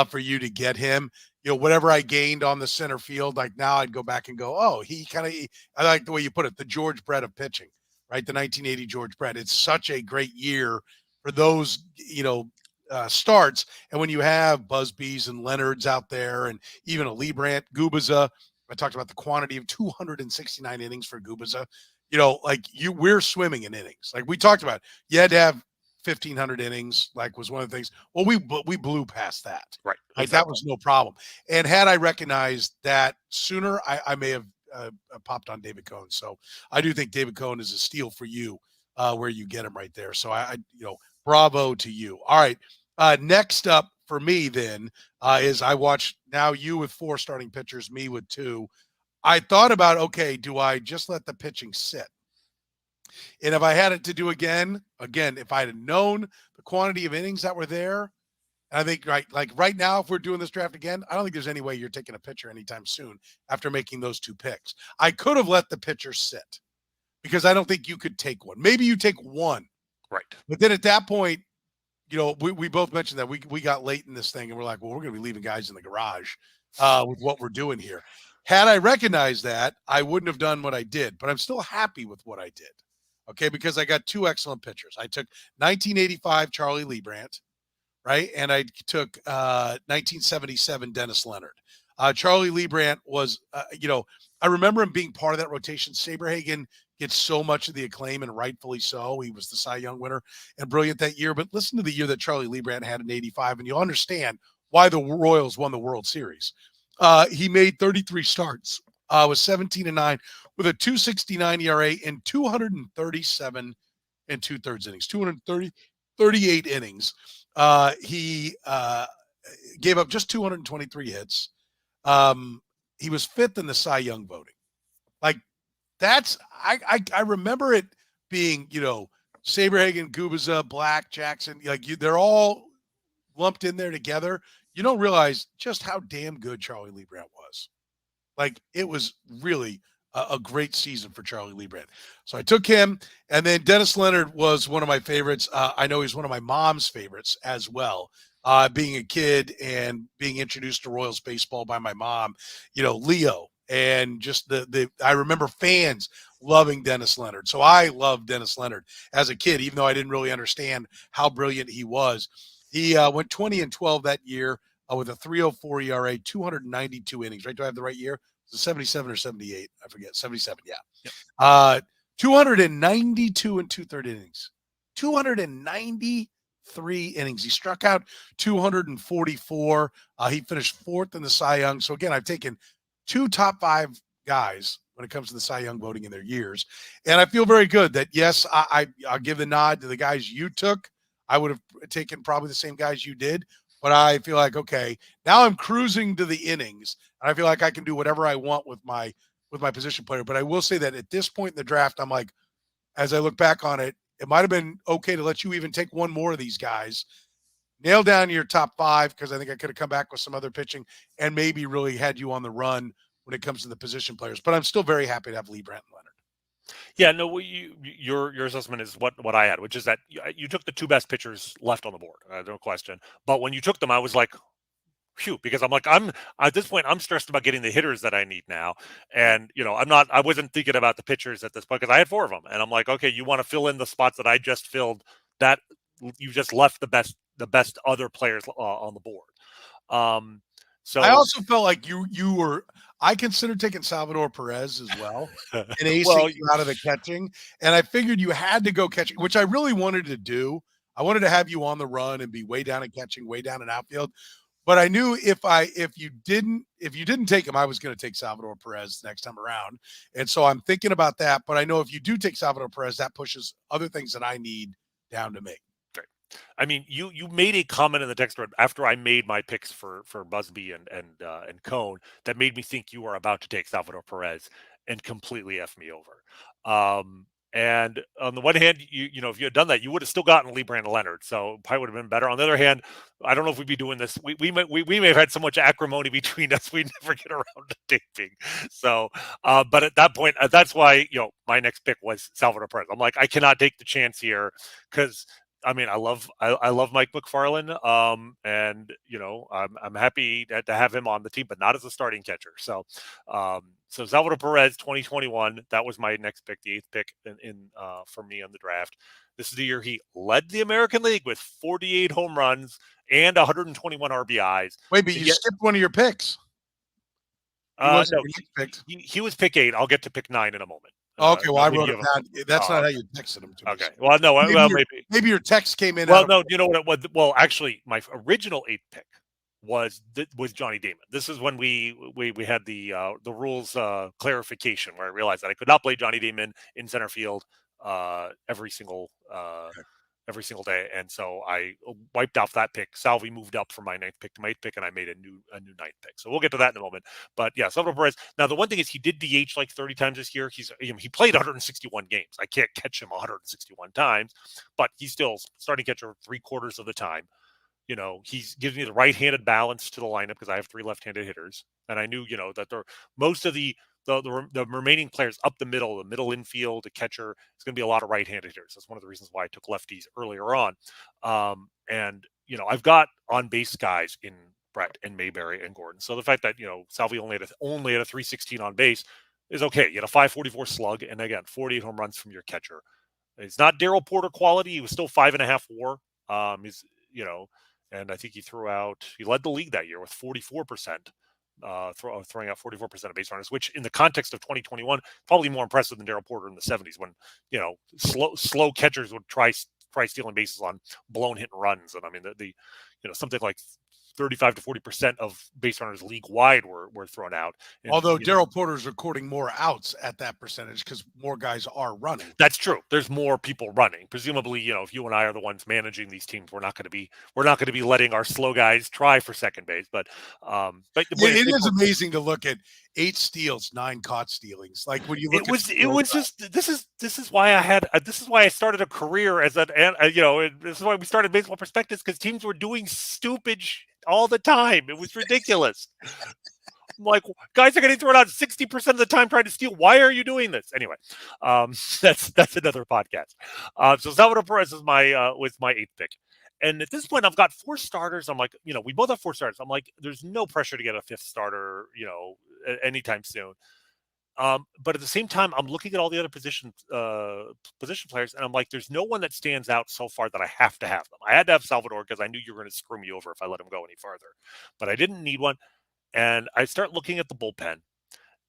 [SPEAKER 1] for you to get him. Whatever I gained on the center field, like now I'd go back and go, oh, I like the way you put it, the George Brett of pitching, right? The 1980 George Brett. It's such a great year for those, starts. And when you have Busbys and Leonards out there, and even a Leibrandt, Gubiza, I talked about the quantity of 269 innings for Gubiza. We're swimming in innings. Like we talked about, you had to have 1,500 innings, like was one of the things. Well, we blew past that.
[SPEAKER 2] Right.
[SPEAKER 1] Like that was no problem. And had I recognized that sooner, I may have popped on David Cone. So I do think David Cone is a steal for you, where you get him right there. So I bravo to you. All right. Next up for me then is I watched now you with 4 starting pitchers, me with 2. I thought about, okay, do I just let the pitching sit? And if I had it to do again, if I had known the quantity of innings that were there, I think right now, if we're doing this draft again, I don't think there's any way you're taking a pitcher anytime soon after making those 2 picks. I could have let the pitcher sit because I don't think you could take one. Maybe you take one.
[SPEAKER 2] Right.
[SPEAKER 1] But then at that point, we both mentioned that we got late in this thing and we're like, well, we're going to be leaving guys in the garage with what we're doing here. Had I recognized that, I wouldn't have done what I did, but I'm still happy with what I did. Okay, because I got 2 excellent pitchers. I took 1985 Charlie Leibrandt, right? And I took 1977 Dennis Leonard. Charlie Leibrandt was, I remember him being part of that rotation. Saberhagen gets so much of the acclaim, and rightfully so. He was the Cy Young winner and brilliant that year. But listen to the year that Charlie Leibrandt had in 85, and you'll understand why the Royals won the World Series. He made 33 starts. was 17-9 with a 2.69 ERA in 237 and 2/3 innings, 38 innings. He gave up just 223 hits. He was 5th in the Cy Young voting. Like, that's I remember it being, Saberhagen, Gubiza, Black, Jackson, they're all lumped in there together. You don't realize just how damn good Charlie Leibrandt was. Like, it was really a great season for Charlie Leibrandt. So I took him, and then Dennis Leonard was one of my favorites. I know he's one of my mom's favorites as well. Being a kid and being introduced to Royals baseball by my mom, Leo, and just I remember fans loving Dennis Leonard. So I loved Dennis Leonard as a kid, even though I didn't really understand how brilliant he was. He went 20-12 that year with a 3.04 ERA, 292 innings. Right? Do I have the right year? Was it 77 or 78? I forget. 77, yeah. Yep. 292 and 2/3 innings. 293 innings. He struck out 244. He finished 4th in the Cy Young. So, again, I've taken 2 top 5 guys when it comes to the Cy Young voting in their years. And I feel very good that, yes, I'll give the nod to the guys you took. I would have taken probably the same guys you did. But I feel like, okay, now I'm cruising to the innings. And I feel like I can do whatever I want with my position player. But I will say that at this point in the draft, I'm like, as I look back on it, it might have been okay to let you even take one more of these guys, nail down your top 5, because I think I could have come back with some other pitching and maybe really had you on the run when it comes to the position players. But I'm still very happy to have Leibrandt and Leonard.
[SPEAKER 2] Yeah, no, your assessment is what I had, which is that you took the 2 best pitchers left on the board, no question. But when you took them, I was like, phew, because I'm at this point, I'm stressed about getting the hitters that I need now. And, I wasn't thinking about the pitchers at this point because I had 4 of them. And I'm like, okay, you want to fill in the spots that I just filled, that you just left the best other players on the board. So
[SPEAKER 1] I also felt like you were. I considered taking Salvador Perez as well and acing you out of the catching, and I figured you had to go catching, which I really wanted to do. I wanted to have you on the run and be way down in catching, way down in outfield. But I knew if you didn't take him, I was going to take Salvador Perez next time around, and so I'm thinking about that. But I know if you do take Salvador Perez, that pushes other things that I need down to me.
[SPEAKER 2] I mean, you made a comment in the text thread after I made my picks for Busby and Cone that made me think you were about to take Salvador Perez and completely F me over. And on the one hand, if you had done that, you would have still gotten Leibrandt and Leonard, so probably would have been better. On the other hand, I don't know if we'd be doing this. We may have had so much acrimony between us, we'd never get around to taping. So, but at that point, that's why my next pick was Salvador Perez. I'm like, I cannot take the chance here because. I mean, I love Mike McFarland, and I'm happy to have him on the team, but not as a starting catcher. So, so Salvador Perez, 2021, that was my next pick, the 8th pick in for me on the draft. This is the year he led the American League with 48 home runs and 121 RBIs.
[SPEAKER 1] Wait, but you skipped one of your picks.
[SPEAKER 2] No, he was pick 8. I'll get to pick 9 in a moment.
[SPEAKER 1] Okay, well, I wrote it down. That's not how you texted him to me.
[SPEAKER 2] Okay. Well, no.
[SPEAKER 1] Maybe your text came in.
[SPEAKER 2] Well, no. You know what it was? Well, actually, my original 8th pick was Johnny Damon. This is when we had the rules clarification where I realized that I could not play Johnny Damon in center field every single day, and so I wiped off that pick. Salvi moved up from my 9th pick to my 8th pick, and I made a new 9th pick. So we'll get to that in a moment. But yeah, Salvador Perez. Now the one thing is he did DH like 30 times this year. He played 161 games. I can't catch him 161 times, but he's still starting catcher 3/4 of the time. He gives me the right-handed balance to the lineup because I have 3 left-handed hitters, and I knew that most of the remaining players up the middle infield, the catcher, it's going to be a lot of right-handed hitters. That's one of the reasons why I took lefties earlier on. And I've got on-base guys in Brett and Mayberry and Gordon. So the fact that Salvi only had a 316 on base is okay. You had a 544 slug, and again, 48 home runs from your catcher. It's not Darryl Porter quality. He was still 5.5 WAR. And I think he led the league that year with 44%. Throwing out 44% of base runners, which in the context of 2021, probably more impressive than Darryl Porter in the 70s when, slow catchers would try stealing bases on blown hit and runs. And I mean, something like 35 to 40% of base runners league wide were thrown out. And,
[SPEAKER 1] although Daryl Porter's recording more outs at that percentage because more guys are running.
[SPEAKER 2] That's true. There's more people running. Presumably, if you and I are the ones managing these teams, we're not going to be letting our slow guys try for second base. But
[SPEAKER 1] it is amazing to look at 8 steals, 9 caught stealings. Like when you look,
[SPEAKER 2] this is why I started a career as this is why we started Baseball Prospectus, because teams were doing stupid all the time. It was ridiculous. Like, guys are getting thrown out 60% of the time trying to steal. Why are you doing this? Anyway, that's another podcast. So Salvador Perez is my 8th pick. And at this point, I've got 4 starters. I'm like, we both have 4 starters. I'm like, there's no pressure to get a 5th starter, anytime soon. But at the same time, I'm looking at all the other position players, and I'm like, there's no one that stands out so far that I have to have them. I had to have Salvador because I knew you were going to screw me over if I let him go any farther. But I didn't need one. And I start looking at the bullpen,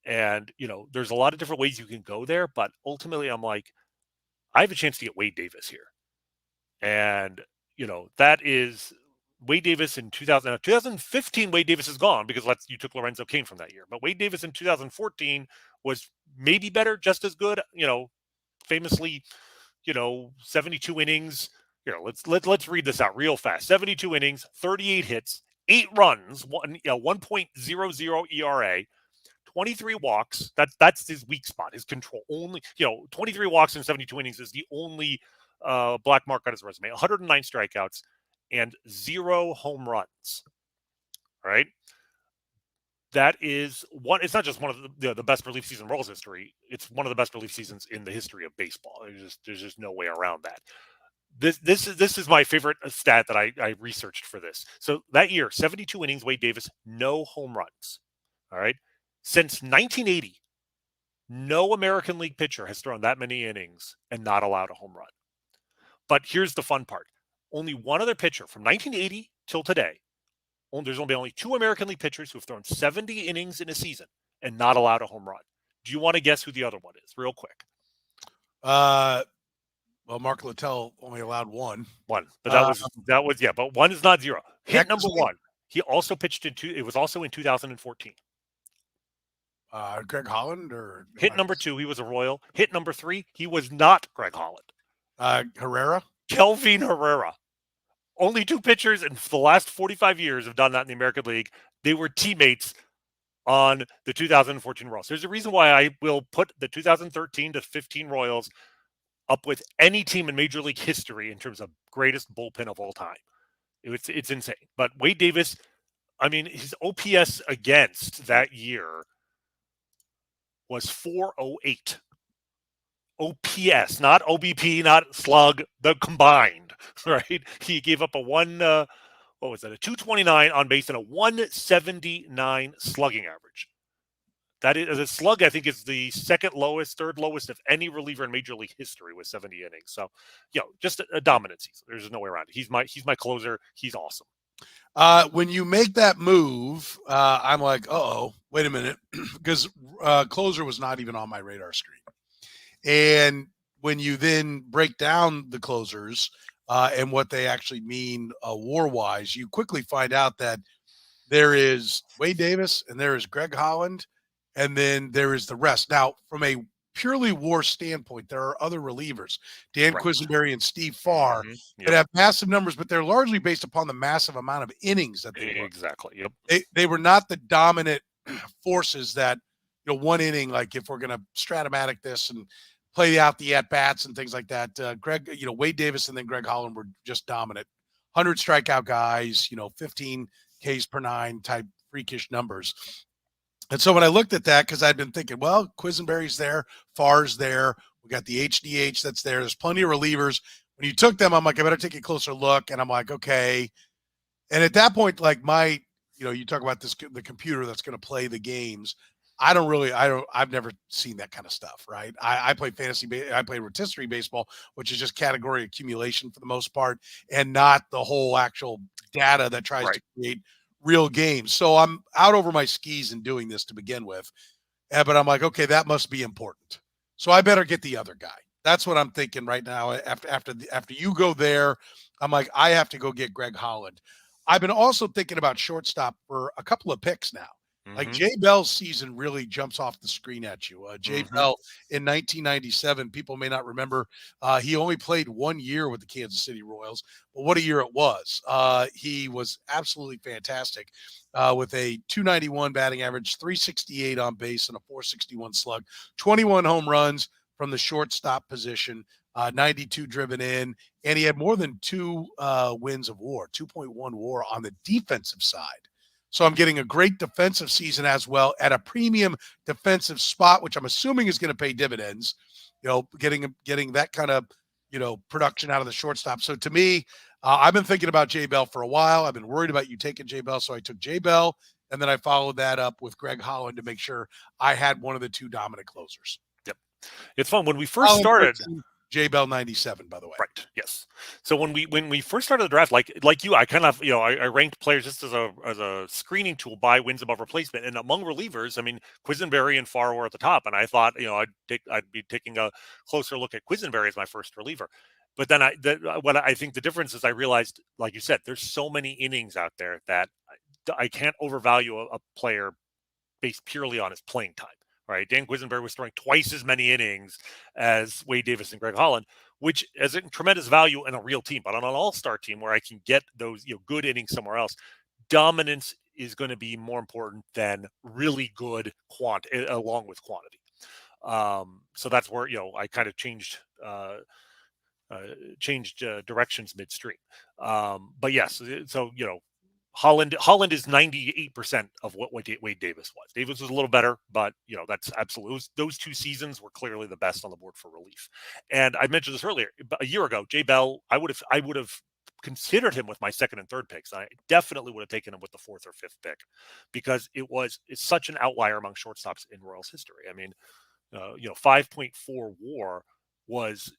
[SPEAKER 2] and, there's a lot of different ways you can go there. But ultimately, I'm like, I have a chance to get Wade Davis here. And, that is Wade Davis in 2015. Wade Davis is gone because you took Lorenzo Cain from that year. But Wade Davis in 2014 was maybe better, just as good, famously, 72 innings. Let's read this out real fast. 72 innings, 38 hits, 8 runs, 1.00 ERA, 23 walks. That's his weak spot, his control. Only, 23 walks in 72 innings is the only black mark on his resume. 109 strikeouts and 0 home runs. All right. That is one. It's not just one of the best relief season Royals history. It's one of the best relief seasons in the history of baseball. There's just no way around that. This is my favorite stat that I researched for this. So that year, 72 innings, Wade Davis, no home runs. All right. Since 1980, no American League pitcher has thrown that many innings and not allowed a home run. But here's the fun part. Only one other pitcher from 1980 till today. There's only 2 American League pitchers who have thrown 70 innings in a season and not allowed a home run. Do you want to guess who the other one is, real quick?
[SPEAKER 1] Well, Mark Littell only allowed 1.
[SPEAKER 2] But that was but 1 is not 0. Hit number 1. He also pitched it was also in 2014.
[SPEAKER 1] Greg Holland or
[SPEAKER 2] hit number 2, he was a Royal. Hit number 3, he was not Greg Holland.
[SPEAKER 1] Herrera?
[SPEAKER 2] Kelvin Herrera. Only 2 pitchers in the last 45 years have done that in the American League. They were teammates on the 2014 Royals. There's a reason why I will put the 2013 to 15 Royals up with any team in Major League history in terms of greatest bullpen of all time. It's insane. But Wade Davis, his OPS against that year was 408. OPS, not OBP, not slug, the combined, right? He gave up a 229 on base and a 179 slugging average. That is a slug, I think, is the third lowest of any reliever in Major League history with 70 innings. So, just a dominant season. There's no way around it. He's my closer. He's awesome.
[SPEAKER 1] When you make that move, I'm like, wait a minute, because closer was not even on my radar screen. And when you then break down the closers and what they actually mean war-wise, you quickly find out that there is Wade Davis and there is Greg Holland, and then there is the rest. Now, from a purely war standpoint, there are other relievers, Dan Quisenberry and Steve Farr, that have massive numbers, but they're largely based upon the massive amount of innings that they were.
[SPEAKER 2] Exactly. Yep.
[SPEAKER 1] They were not the dominant forces that, 1 inning, like if we're going to Stratomatic this and play out the at-bats and things like that. Wade Davis and then Greg Holland were just dominant. 100 strikeout guys, 15 Ks per 9 type freakish numbers. And so when I looked at that, because I'd been thinking, well, Quisenberry's there, Farr's there, we got the HDH that's there. There's plenty of relievers. When you took them, I'm like, I better take a closer look. And I'm like, okay. And at that point, like you talk about the computer that's going to play the games. I've never seen that kind of stuff, right? I play I play rotisserie baseball, which is just category accumulation for the most part, and not the whole actual data that tries to create real games. So I'm out over my skis in doing this to begin with. But I'm like, okay, that must be important. So I better get the other guy. That's what I'm thinking right now. After you go there, I'm like, I have to go get Greg Holland. I've been also thinking about shortstop for a couple of picks now. Like
[SPEAKER 2] Mm-hmm.
[SPEAKER 1] Jay Bell's season really jumps off the screen at you. Jay
[SPEAKER 2] Mm-hmm.
[SPEAKER 1] Bell in 1997, people may not remember, he only played 1 year with the Kansas City Royals, but what a year it was. He was absolutely fantastic with a 291 batting average, 368 on base, and a 461 slug, 21 home runs from the shortstop position, 92 driven in, and he had more than 2 wins of WAR, 2.1 WAR on the defensive side. So I'm getting a great defensive season as well at a premium defensive spot, which I'm assuming is going to pay dividends. Getting that kind of production out of the shortstop. So to me, I've been thinking about Jay Bell for a while. I've been worried about you taking Jay Bell, so I took Jay Bell, and then I followed that up with Greg Holland to make sure I had one of the 2 dominant closers.
[SPEAKER 2] Yep, it's fun when we first
[SPEAKER 1] Holland
[SPEAKER 2] started.
[SPEAKER 1] 13, Jay Bell 97, by the way.
[SPEAKER 2] Right. Yes. So when we first started the draft, like you, I kind of I ranked players just as a screening tool by wins above replacement, and among relievers, I mean Quisenberry and Farr were at the top, and I thought I'd be taking a closer look at Quisenberry as my first reliever. But then what I think the difference is I realized, like you said, there's so many innings out there that I can't overvalue a player based purely on his playing time. Right, Dan Quisenberry was throwing twice as many innings as Wade Davis and Greg Holland, which is a tremendous value in a real team. But on an all-star team where I can get those good innings somewhere else, dominance is going to be more important than really good along with quantity. So that's where I kind of changed directions midstream. But yes, so Holland is 98% of what Wade Davis was. Davis was a little better, but that's absolutely those 2 seasons were clearly the best on the board for relief. And I mentioned this earlier, a year ago, Jay Bell, I would have considered him with my second and third picks. I definitely would have taken him with the 4th or 5th pick because it's such an outlier among shortstops in Royals history. I mean, 5.4 WAR was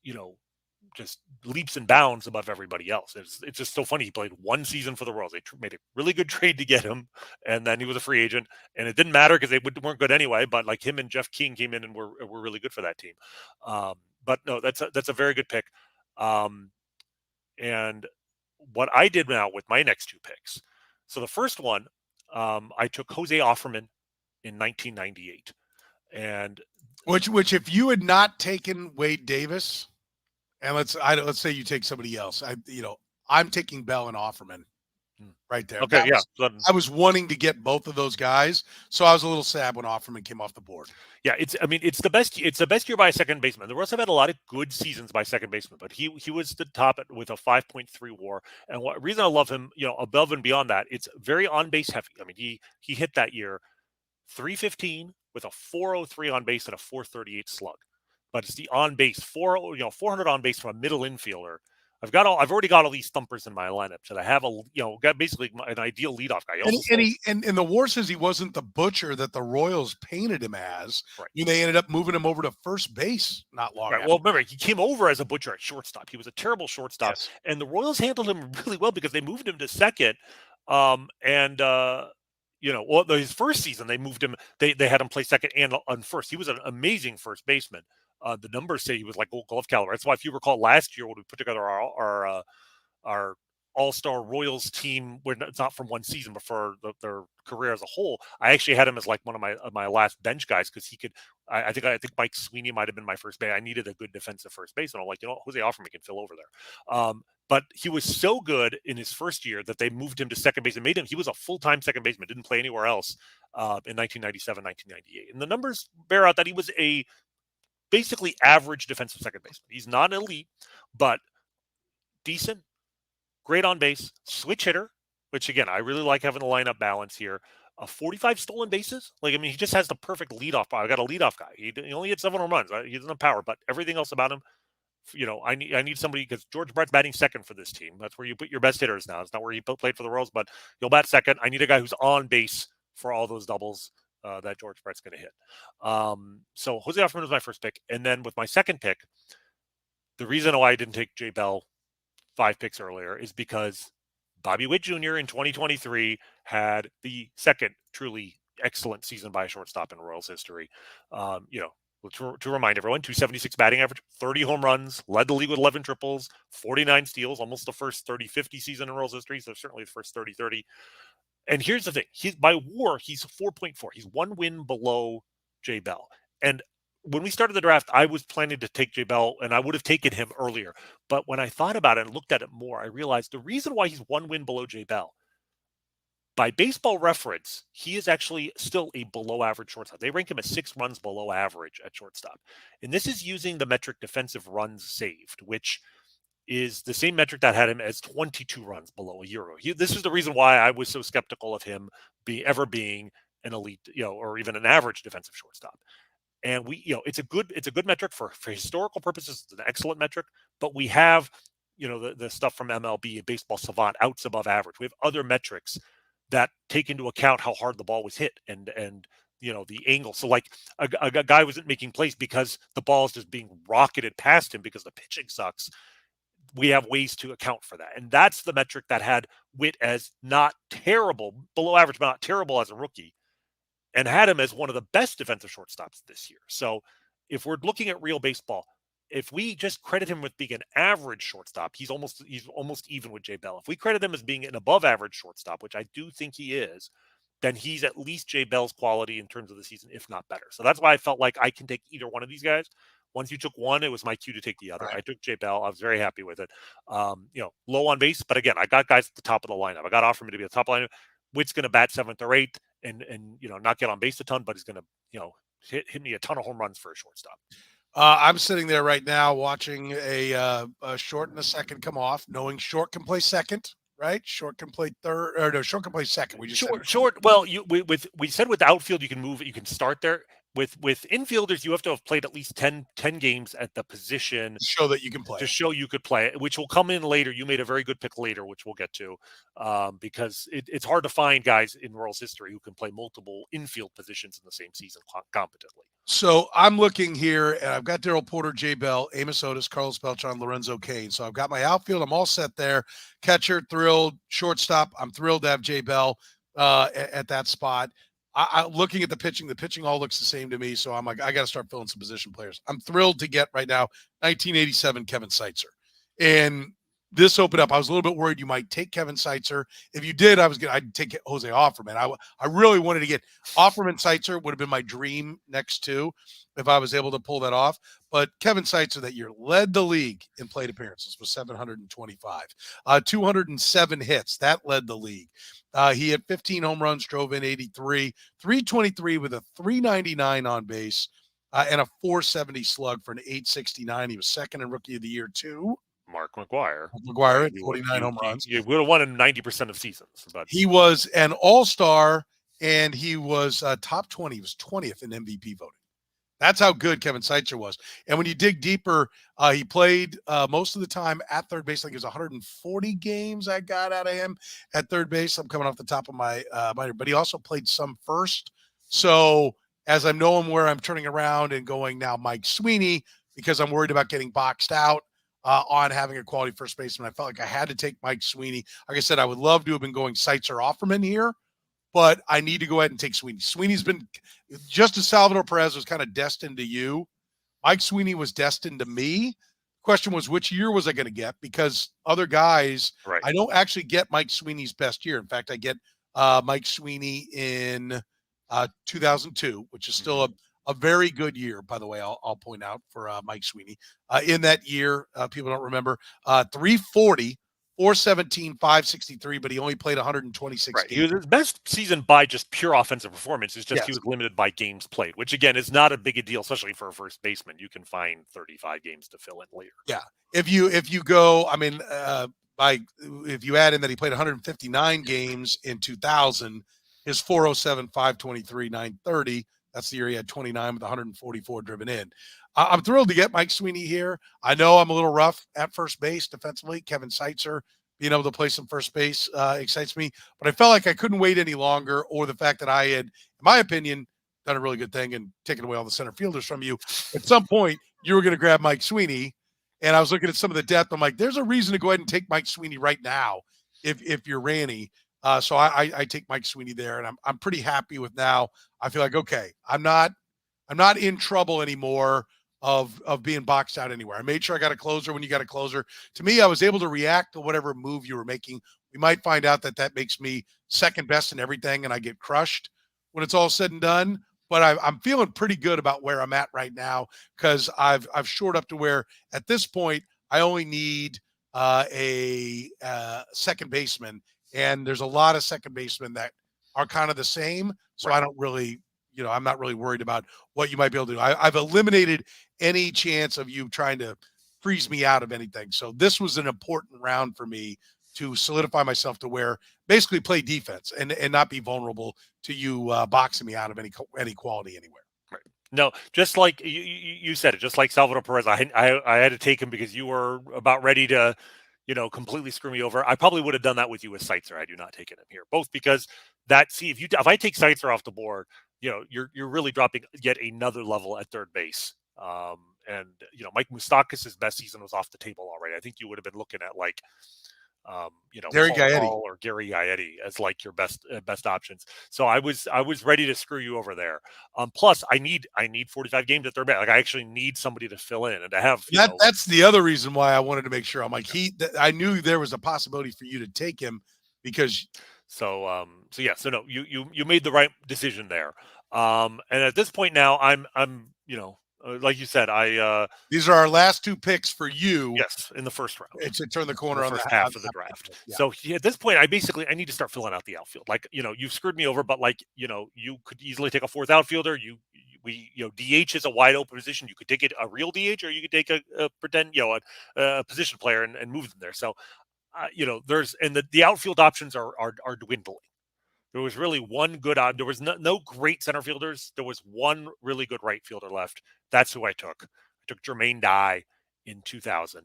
[SPEAKER 2] just leaps and bounds above everybody else. It's just so funny. He played 1 season for the Royals. They made a really good trade to get him, and then he was a free agent. And it didn't matter because they weren't good anyway. But like him and Jeff King came in and were really good for that team. But no, that's a very good pick. And what I did now with my next 2 picks. So the first one, I took Jose Offerman in 1998, and
[SPEAKER 1] which if you had not taken Wade Davis. And let's say you take somebody else. I'm taking Bell and Offerman right there.
[SPEAKER 2] Okay,
[SPEAKER 1] I was wanting to get both of those guys, so I was a little sad when Offerman came off the board.
[SPEAKER 2] Yeah, it's the best. It's the best year by a second baseman. The Royals have had a lot of good seasons by second baseman, but he was the top with a 5.3 WAR. And what reason I love him, above and beyond that, it's very on base heavy. I mean, he hit that year 315 with a 403 on base and a 438 slug. But it's the on base 400 on base from a middle infielder. I've already got all these thumpers in my lineup, so I have got basically an ideal leadoff guy.
[SPEAKER 1] And the WAR says he wasn't the butcher that the Royals painted him as.
[SPEAKER 2] Right.
[SPEAKER 1] They ended up moving him over to first base not long after.
[SPEAKER 2] Well, remember, he came over as a butcher at shortstop. He was a terrible shortstop, and the Royals handled him really well because they moved him to second. His first season they moved him. They had him play second and on first. He was an amazing first baseman. The numbers say he was like Gold Glove caliber. That's why, if you recall, last year when we put together our All-Star Royals team, where it's not from one season, but for their career as a whole, I actually had him as like one of my last bench guys because he could. I think Mike Sweeney might have been my first base. I needed a good defensive first baseman. I'm like, Jose Offerman can fill over there. But he was so good in his first year that they moved him to second base and made him. He was a full-time second baseman. Didn't play anywhere else in 1997, 1998, and the numbers bear out that he was a basically average defensive second baseman. He's not elite, but decent, great on base, switch hitter, which again, I really like having the lineup balance here. 45 stolen bases. He just has the perfect leadoff. I got a leadoff guy. He only hit 7 home runs. He doesn't have power, but everything else about him, I need somebody, because George Brett's batting second for this team. That's where you put your best hitters now. It's not where he played for the Royals, but he'll bat second. I need a guy who's on base for all those doubles that George Brett's going to hit. So Jose Offerman was my first pick. And then with my second pick, the reason why I didn't take Jay Bell 5 picks earlier is because Bobby Witt Jr. in 2023 had the second truly excellent season by a shortstop in Royals history. To remind everyone, 276 batting average, 30 home runs, led the league with 11 triples, 49 steals, almost the first 30-50 season in Royals history. So certainly the first 30-30. And here's the thing. By WAR, he's 4.4. He's 1 win below Jay Bell. And when we started the draft, I was planning to take Jay Bell, and I would have taken him earlier. But when I thought about it and looked at it more, I realized the reason why he's 1 win below Jay Bell, by Baseball Reference, he is actually still a below average shortstop. They rank him as 6 runs below average at shortstop. And this is using the metric defensive runs saved, which is the same metric that had him as 22 runs below a year ago. This is the reason why I was so skeptical of him ever being an elite, or even an average defensive shortstop. And it's a good metric for historical purposes. It's an excellent metric, but we have, the stuff from MLB, Baseball Savant, outs above average. We have other metrics that take into account how hard the ball was hit and the angle. So like a guy wasn't making plays because the ball is just being rocketed past him because the pitching sucks. We have ways to account for that. And that's the metric that had Witt as not terrible, below average, but not terrible as a rookie, and had him as one of the best defensive shortstops this year. So if we're looking at real baseball, if we just credit him with being an average shortstop, he's almost even with Jay Bell. If we credit him as being an above average shortstop, which I do think he is, then he's at least Jay Bell's quality in terms of the season, if not better. So that's why I felt like I can take either one of these guys. Once you took one, it was my cue to take the other. Right. I took Jay Bell. I was very happy with it. Low on base, but again, I got guys at the top of the lineup. I got Offerman to be at the top of the lineup. Witt's going to bat 7th or 8th and not get on base a ton, but he's going to hit me a ton of home runs for a shortstop.
[SPEAKER 1] I'm sitting there right now watching a short and a second come off, knowing short can play second, right? Short can play third, or no, short can play second. We just
[SPEAKER 2] short. Well, we said with outfield you can move it, you can start there. With infielders, you have to have played at least 10 games at the position
[SPEAKER 1] to show that you can play.
[SPEAKER 2] To show you could play it, which will come in later. You made a very good pick later, which we'll get to, because it's hard to find guys in Royals history who can play multiple infield positions in the same season competently.
[SPEAKER 1] So I'm looking here, and I've got Darryl Porter, Jay Bell, Amos Otis, Carlos Beltran, Lorenzo Cain. So I've got my outfield. I'm all set there. Catcher, thrilled. Shortstop, I'm thrilled to have Jay Bell at that spot. I looking at the pitching all looks the same to me. So I'm like, I got to start filling some position players. I'm thrilled to get right now 1987 Kevin Seitzer. And this opened up. I was a little bit worried you might take Kevin Seitzer. If you did, I'd take Jose Offerman. I really wanted to get Offerman. Seitzer would have been my dream next two if I was able to pull that off. But Kevin Seitzer that year led the league in plate appearances with 725, 207 hits. That led the league. He had 15 home runs, drove in 83, 323 with a 399 on base, and a 470 slug for an 869. He was second in Rookie of the Year too.
[SPEAKER 2] Mark McGwire
[SPEAKER 1] at 49 home runs.
[SPEAKER 2] He would have won in 90% of seasons. But
[SPEAKER 1] he was an all-star, and he was top 20. He was 20th in MVP voting. That's how good Kevin Seitzer was. And when you dig deeper, he played most of the time at third base. Like it was 140 games I got out of him at third base. I'm coming off the top of my mind, but he also played some first. So as I'm knowing where I'm turning around and going now, Mike Sweeney, because I'm worried about getting boxed out on having a quality first baseman. I felt like I had to take Mike Sweeney. Like I said, I would love to have been going Seitzer Offerman here, but I need to go ahead and take Sweeney. Sweeney's been just as Salvador Perez was kind of destined to you. Mike Sweeney was destined to me. Question was, which year was I going to get? Because other guys, right. I don't actually get Mike Sweeney's best year. In fact, I get Mike Sweeney in 2002, which is still a very good year, by the way, I'll point out for Mike Sweeney. In that year, people don't remember, 340, 417, 563, but he only played 126
[SPEAKER 2] right.
[SPEAKER 1] games.
[SPEAKER 2] He was his best season by just pure offensive performance. It's just He was limited by games played, which, again, is not a big a deal, especially for a first baseman. You can find 35 games to fill in later.
[SPEAKER 1] Yeah. If you go, I mean, if you add in that he played 159 games in 2000, his 407, 523, 930, that's the year he had 29 with 144 driven in. I'm thrilled to get Mike Sweeney here. I know I'm a little rough at first base defensively. Kevin Seitzer being able to play some first base excites me. But I felt like I couldn't wait any longer, or the fact that I had, in my opinion, done a really good thing and taken away all the center fielders from you. At some point, you were going to grab Mike Sweeney. And I was looking at some of the depth. I'm like, there's a reason to go ahead and take Mike Sweeney right now if you're Rany. So I take Mike Sweeney there, and I'm pretty happy with now. I feel like, okay, I'm not I'm not in trouble anymore of being boxed out anywhere. I made sure I got a closer when you got a closer. To me, I was able to react to whatever move you were making. We might find out that makes me second best in everything, and I get crushed when it's all said and done. But I'm feeling pretty good about where I'm at right now because I've shored up to where at this point I only need a second baseman, and there's a lot of second basemen that are kind of the same. So
[SPEAKER 2] Right.
[SPEAKER 1] I don't really, I'm not really worried about what you might be able to do. I've eliminated any chance of you trying to freeze me out of anything. So this was an important round for me to solidify myself to where basically play defense and not be vulnerable to you boxing me out of any quality anywhere.
[SPEAKER 2] Right. No, just like you said it, just like Salvador Perez, I had to take him because you were about ready to, completely screw me over. I probably would have done that with you with Seitzer had you not taken him here, both because if I take Seitzer off the board, you're really dropping yet another level at third base. And Mike Moustakas' best season was off the table already. I think you would have been looking at like,
[SPEAKER 1] Gary
[SPEAKER 2] Paul
[SPEAKER 1] Gaetti
[SPEAKER 2] Hall or Gary Gaetti as like your best options. So I was ready to screw you over there. Plus I need 45 games at third base. Like I actually need somebody to fill in and to have
[SPEAKER 1] that's the other reason why I wanted to make sure. I'm like I knew there was a possibility for you to take him because
[SPEAKER 2] so no, you made the right decision there. And at this point now I'm like you said,
[SPEAKER 1] these are our last two picks for you.
[SPEAKER 2] Yes, in the first round.
[SPEAKER 1] It's to turn the corner
[SPEAKER 2] the
[SPEAKER 1] on
[SPEAKER 2] first
[SPEAKER 1] the
[SPEAKER 2] half of the draft. Yeah. So at this point, I need to start filling out the outfield. Like, you've screwed me over, but like, you could easily take a fourth outfielder. DH is a wide open position. You could take a real DH, or you could take a pretend, a position player and move them there. So, the outfield options are dwindling. There was really one good there was no great center fielders. There was one really good right fielder left. That's who I took. I took Jermaine Dye in 2000.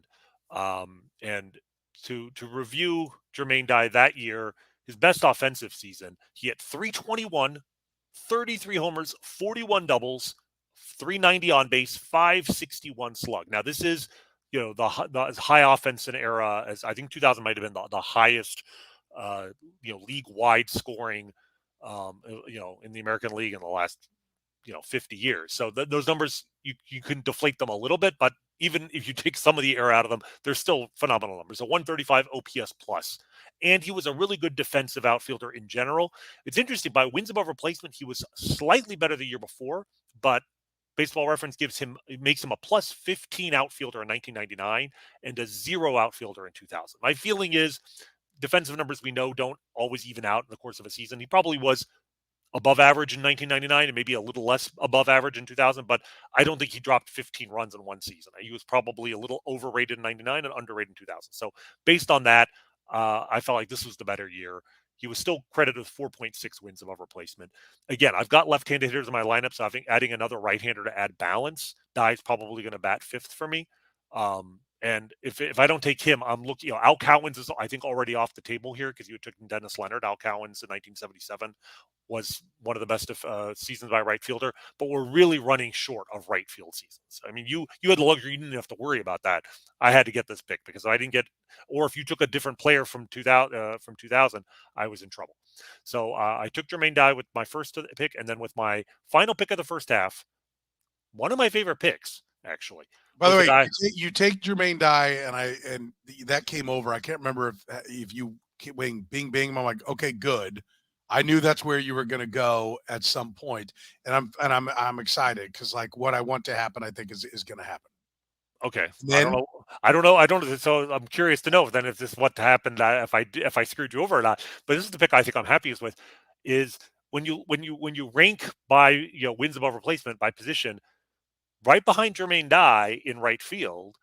[SPEAKER 2] And to review Jermaine Dye that year, his best offensive season, he had 321, 33 homers, 41 doubles, 390 on base, 561 slug. Now this is, the as high offense in era as I think 2000 might have been the highest league-wide scoring, in the American League in the last, 50 years. So those numbers, you can deflate them a little bit, but even if you take some of the air out of them, they're still phenomenal numbers. A 135 OPS plus. And he was a really good defensive outfielder in general. It's interesting, by wins above replacement, he was slightly better the year before, but Baseball Reference makes him a plus 15 outfielder in 1999 and a 0 outfielder in 2000. My feeling is defensive numbers we know don't always even out in the course of a season. He probably was above average in 1999 and maybe a little less above average in 2000, but I don't think he dropped 15 runs in one season. He was probably a little overrated in 99 and underrated in 2000. So based on that, I felt like this was the better year. He was still credited with 4.6 wins above replacement. Again, I've got left-handed hitters in my lineup, so I think adding another right-hander to add balance, Dye's probably going to bat fifth for me. And if I don't take him, I'm looking, Al Cowens is, I think, already off the table here because you took Dennis Leonard. Al Cowens in 1977 was one of the best seasons by right fielder, but we're really running short of right field seasons. I mean, you had the luxury, you didn't have to worry about that. I had to get this pick because I didn't get, or if you took a different player from 2000, I was in trouble. So I took Jermaine Dye with my first pick, and then with my final pick of the first half, one of my favorite picks, actually.
[SPEAKER 1] By the way, you take Jermaine Dye, and that came over. I can't remember if you wing Bing Bing. I'm like, okay, good. I knew that's where you were going to go at some point, and I'm excited because like what I want to happen, I think is going to happen.
[SPEAKER 2] Okay, then, I don't know. So I'm curious to know then if this is what happened, if I screwed you over or not. But this is the pick I think I'm happiest with. Is when you rank by wins above replacement by position, right behind Jermaine Dye in right field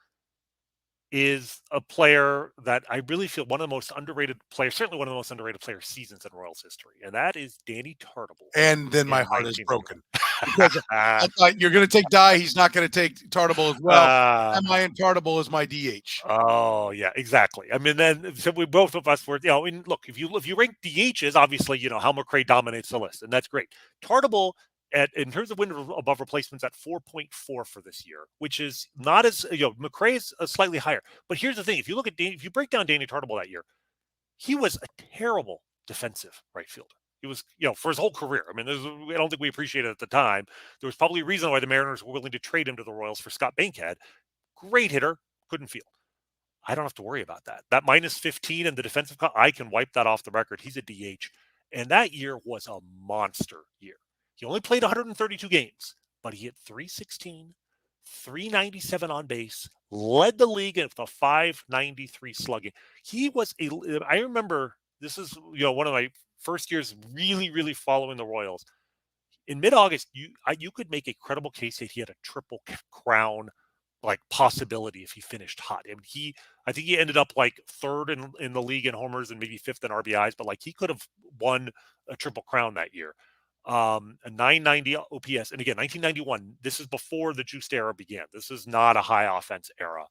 [SPEAKER 2] is a player that I really feel one of the most underrated players, certainly one of the most underrated player seasons in Royals history, and that is Danny Tartabull.
[SPEAKER 1] And then my heart is broken. Because I thought you're going to take Dye, he's not going to take Tartabull as well. Am I in Tartabull as my DH?
[SPEAKER 2] Oh yeah, exactly. I mean, then so we both of us were, and look, if you rank DHs, obviously, Hal McRae dominates the list, and that's great. Tartabull, in terms of win above replacements, at 4.4 for this year, which is not as, McRae is slightly higher. But here's the thing: if you break down Danny Tartabull that year, he was a terrible defensive right fielder. He was, for his whole career. I mean, I don't think we appreciated it at the time. There was probably a reason why the Mariners were willing to trade him to the Royals for Scott Bankhead. Great hitter, couldn't field. I don't have to worry about that. That minus 15 and the defensive, I can wipe that off the record. He's a DH. And that year was a monster year. He only played 132 games, but he hit 316, 397 on base, led the league with a 593 slugging. I remember, this is, one of my first years really, really following the Royals. In mid-August, you could make a credible case that he had a triple crown possibility if he finished hot. I mean, I think he ended up third in the league in homers and maybe fifth in RBIs, but he could have won a triple crown that year. A 990 OPS. And again, 1991, this is before the juiced era began. This is not a high offense era.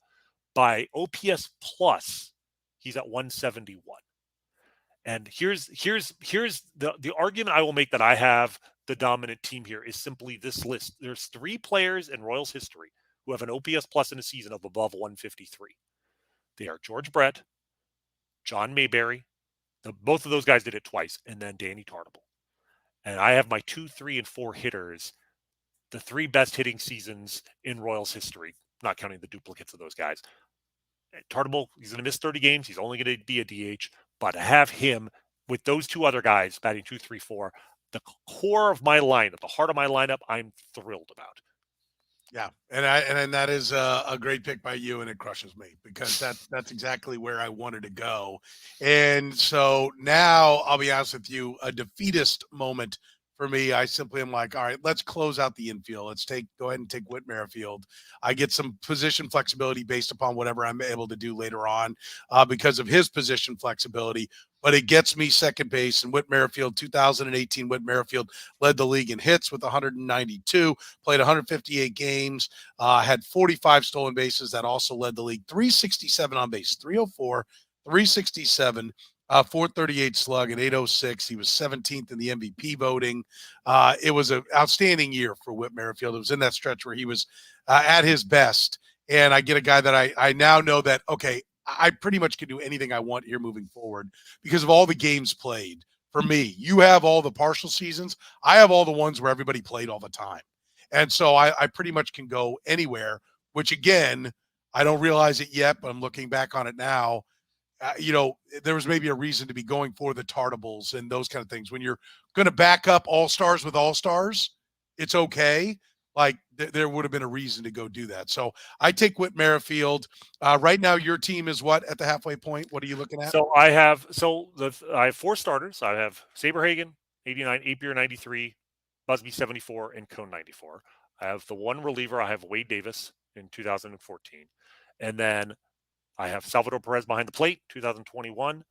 [SPEAKER 2] By OPS plus, he's at 171. And here's the argument I will make that I have the dominant team here is simply this list. There's 3 players in Royals history who have an OPS plus in a season of above 153. They are George Brett, John Mayberry. Both of those guys did it twice, and then Danny Tartabull. And I have my 2, 3, and 4 hitters, the 3 best hitting seasons in Royals history, not counting the duplicates of those guys. Tartabull, he's going to miss 30 games. He's only going to be a DH, but to have him with those 2 other guys batting 2, 3, 4, the core of my lineup, the heart of my lineup, I'm thrilled about.
[SPEAKER 1] Yeah, and that is a great pick by you, and it crushes me because that's exactly where I wanted to go. And so now I'll be honest with you, a defeatist moment for me. I simply am like, all right, let's close out the infield. Go ahead and take Whit Merrifield. I get some position flexibility based upon whatever I'm able to do later on because of his position flexibility. But it gets me second base. And Whit Merrifield, 2018, Whit Merrifield led the league in hits with 192, played 158 games, had 45 stolen bases. That also led the league. 367 on base, 304, 367, 438 slug, and 806. He was 17th in the MVP voting. It was an outstanding year for Whit Merrifield. It was in that stretch where he was at his best. And I get a guy that I now know that, okay, I pretty much can do anything I want here moving forward because of all the games played. For me, you have all the partial seasons. I have all the ones where everybody played all the time. And so I pretty much can go anywhere, which again, I don't realize it yet, but I'm looking back on it now. There was maybe a reason to be going for the Tartabulls and those kind of things. When you're going to back up all-stars with all-stars, it's okay. There would have been a reason to go do that. So I take Whit Merrifield. Right now, your team is what at the halfway point? What are you looking at?
[SPEAKER 2] So I have 4 starters. I have Saberhagen, 89, Apier 93, Busby 74, and Cone 94. I have the one reliever. I have Wade Davis in 2014, and then I have Salvador Perez behind the plate, 2021.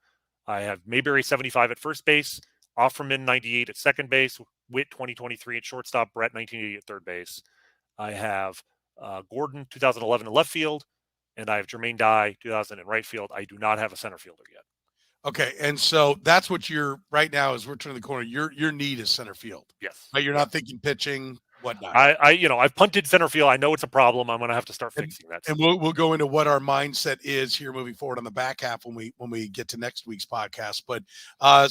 [SPEAKER 2] I have Mayberry 75 at first base, Offerman 98 at second base, Witt 2023 at shortstop, Brett 1980 at third base. I have Gordon 2011 in left field, and I have Jermaine Dye 2000 in right field. I do not have a center fielder yet.
[SPEAKER 1] Okay, and so that's what you're right now as we're turning the corner. Your need is center field.
[SPEAKER 2] Yes,
[SPEAKER 1] right? You're not thinking pitching, whatnot.
[SPEAKER 2] I've punted center field. I know it's a problem. I'm going to have to start fixing that.
[SPEAKER 1] And we'll go into what our mindset is here moving forward on the back half when we get to next week's podcast. But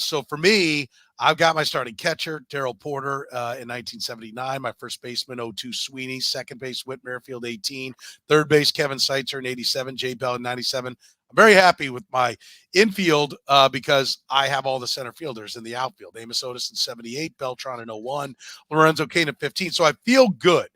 [SPEAKER 1] so for me, I've got my starting catcher, Darrell Porter, in 1979. My first baseman, 02 Sweeney. Second base, Whit Merrifield, 18. Third base, Kevin Seitzer in 87. Jay Bell in 97. I'm very happy with my infield because I have all the center fielders in the outfield. Amos Otis in 78, Beltran in 01, Lorenzo Cain in 15. So I feel good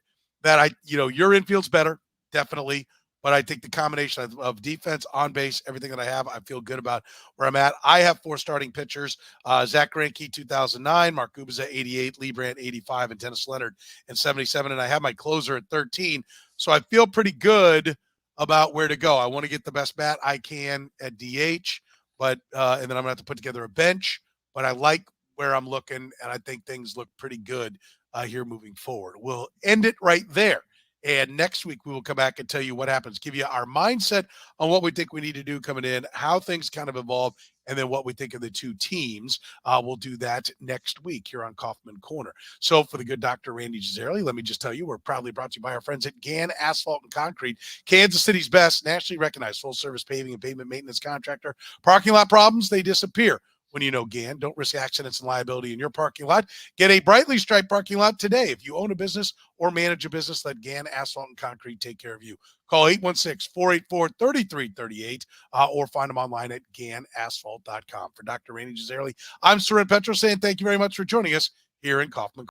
[SPEAKER 1] that your infield's better, definitely. But I think the combination of defense, on base, everything that I have, I feel good about where I'm at. I have 4 starting pitchers: Zach Greinke, 2009, Mark Gubicza, 88, Lee Brandt, 85, and Dennis Leonard in 77. And I have my closer at 13. So I feel pretty good about where to go. I want to get the best bat I can at DH, but and then I'm gonna have to put together a bench. But I like where I'm looking, and I think things look pretty good here moving forward. We'll end it right there. And next week, we will come back and tell you what happens, give you our mindset on what we think we need to do coming in, how things kind of evolve, and then what we think of the 2 teams. We'll do that next week here on Kaufman Corner. So for the good Dr. Rany Jazayerli, let me just tell you, we're proudly brought to you by our friends at Gann Asphalt and Concrete, Kansas City's best, nationally recognized full-service paving and pavement maintenance contractor. Parking lot problems, they disappear when you know GAN. Don't risk accidents and liability in your parking lot. Get a brightly striped parking lot today. If you own a business or manage a business, let GAN Asphalt and Concrete take care of you. Call 816-484-3338 or find them online at ganasphalt.com. For Dr. Rany Jazayerli, I'm Soren Petro saying thank you very much for joining us here in Kaufman.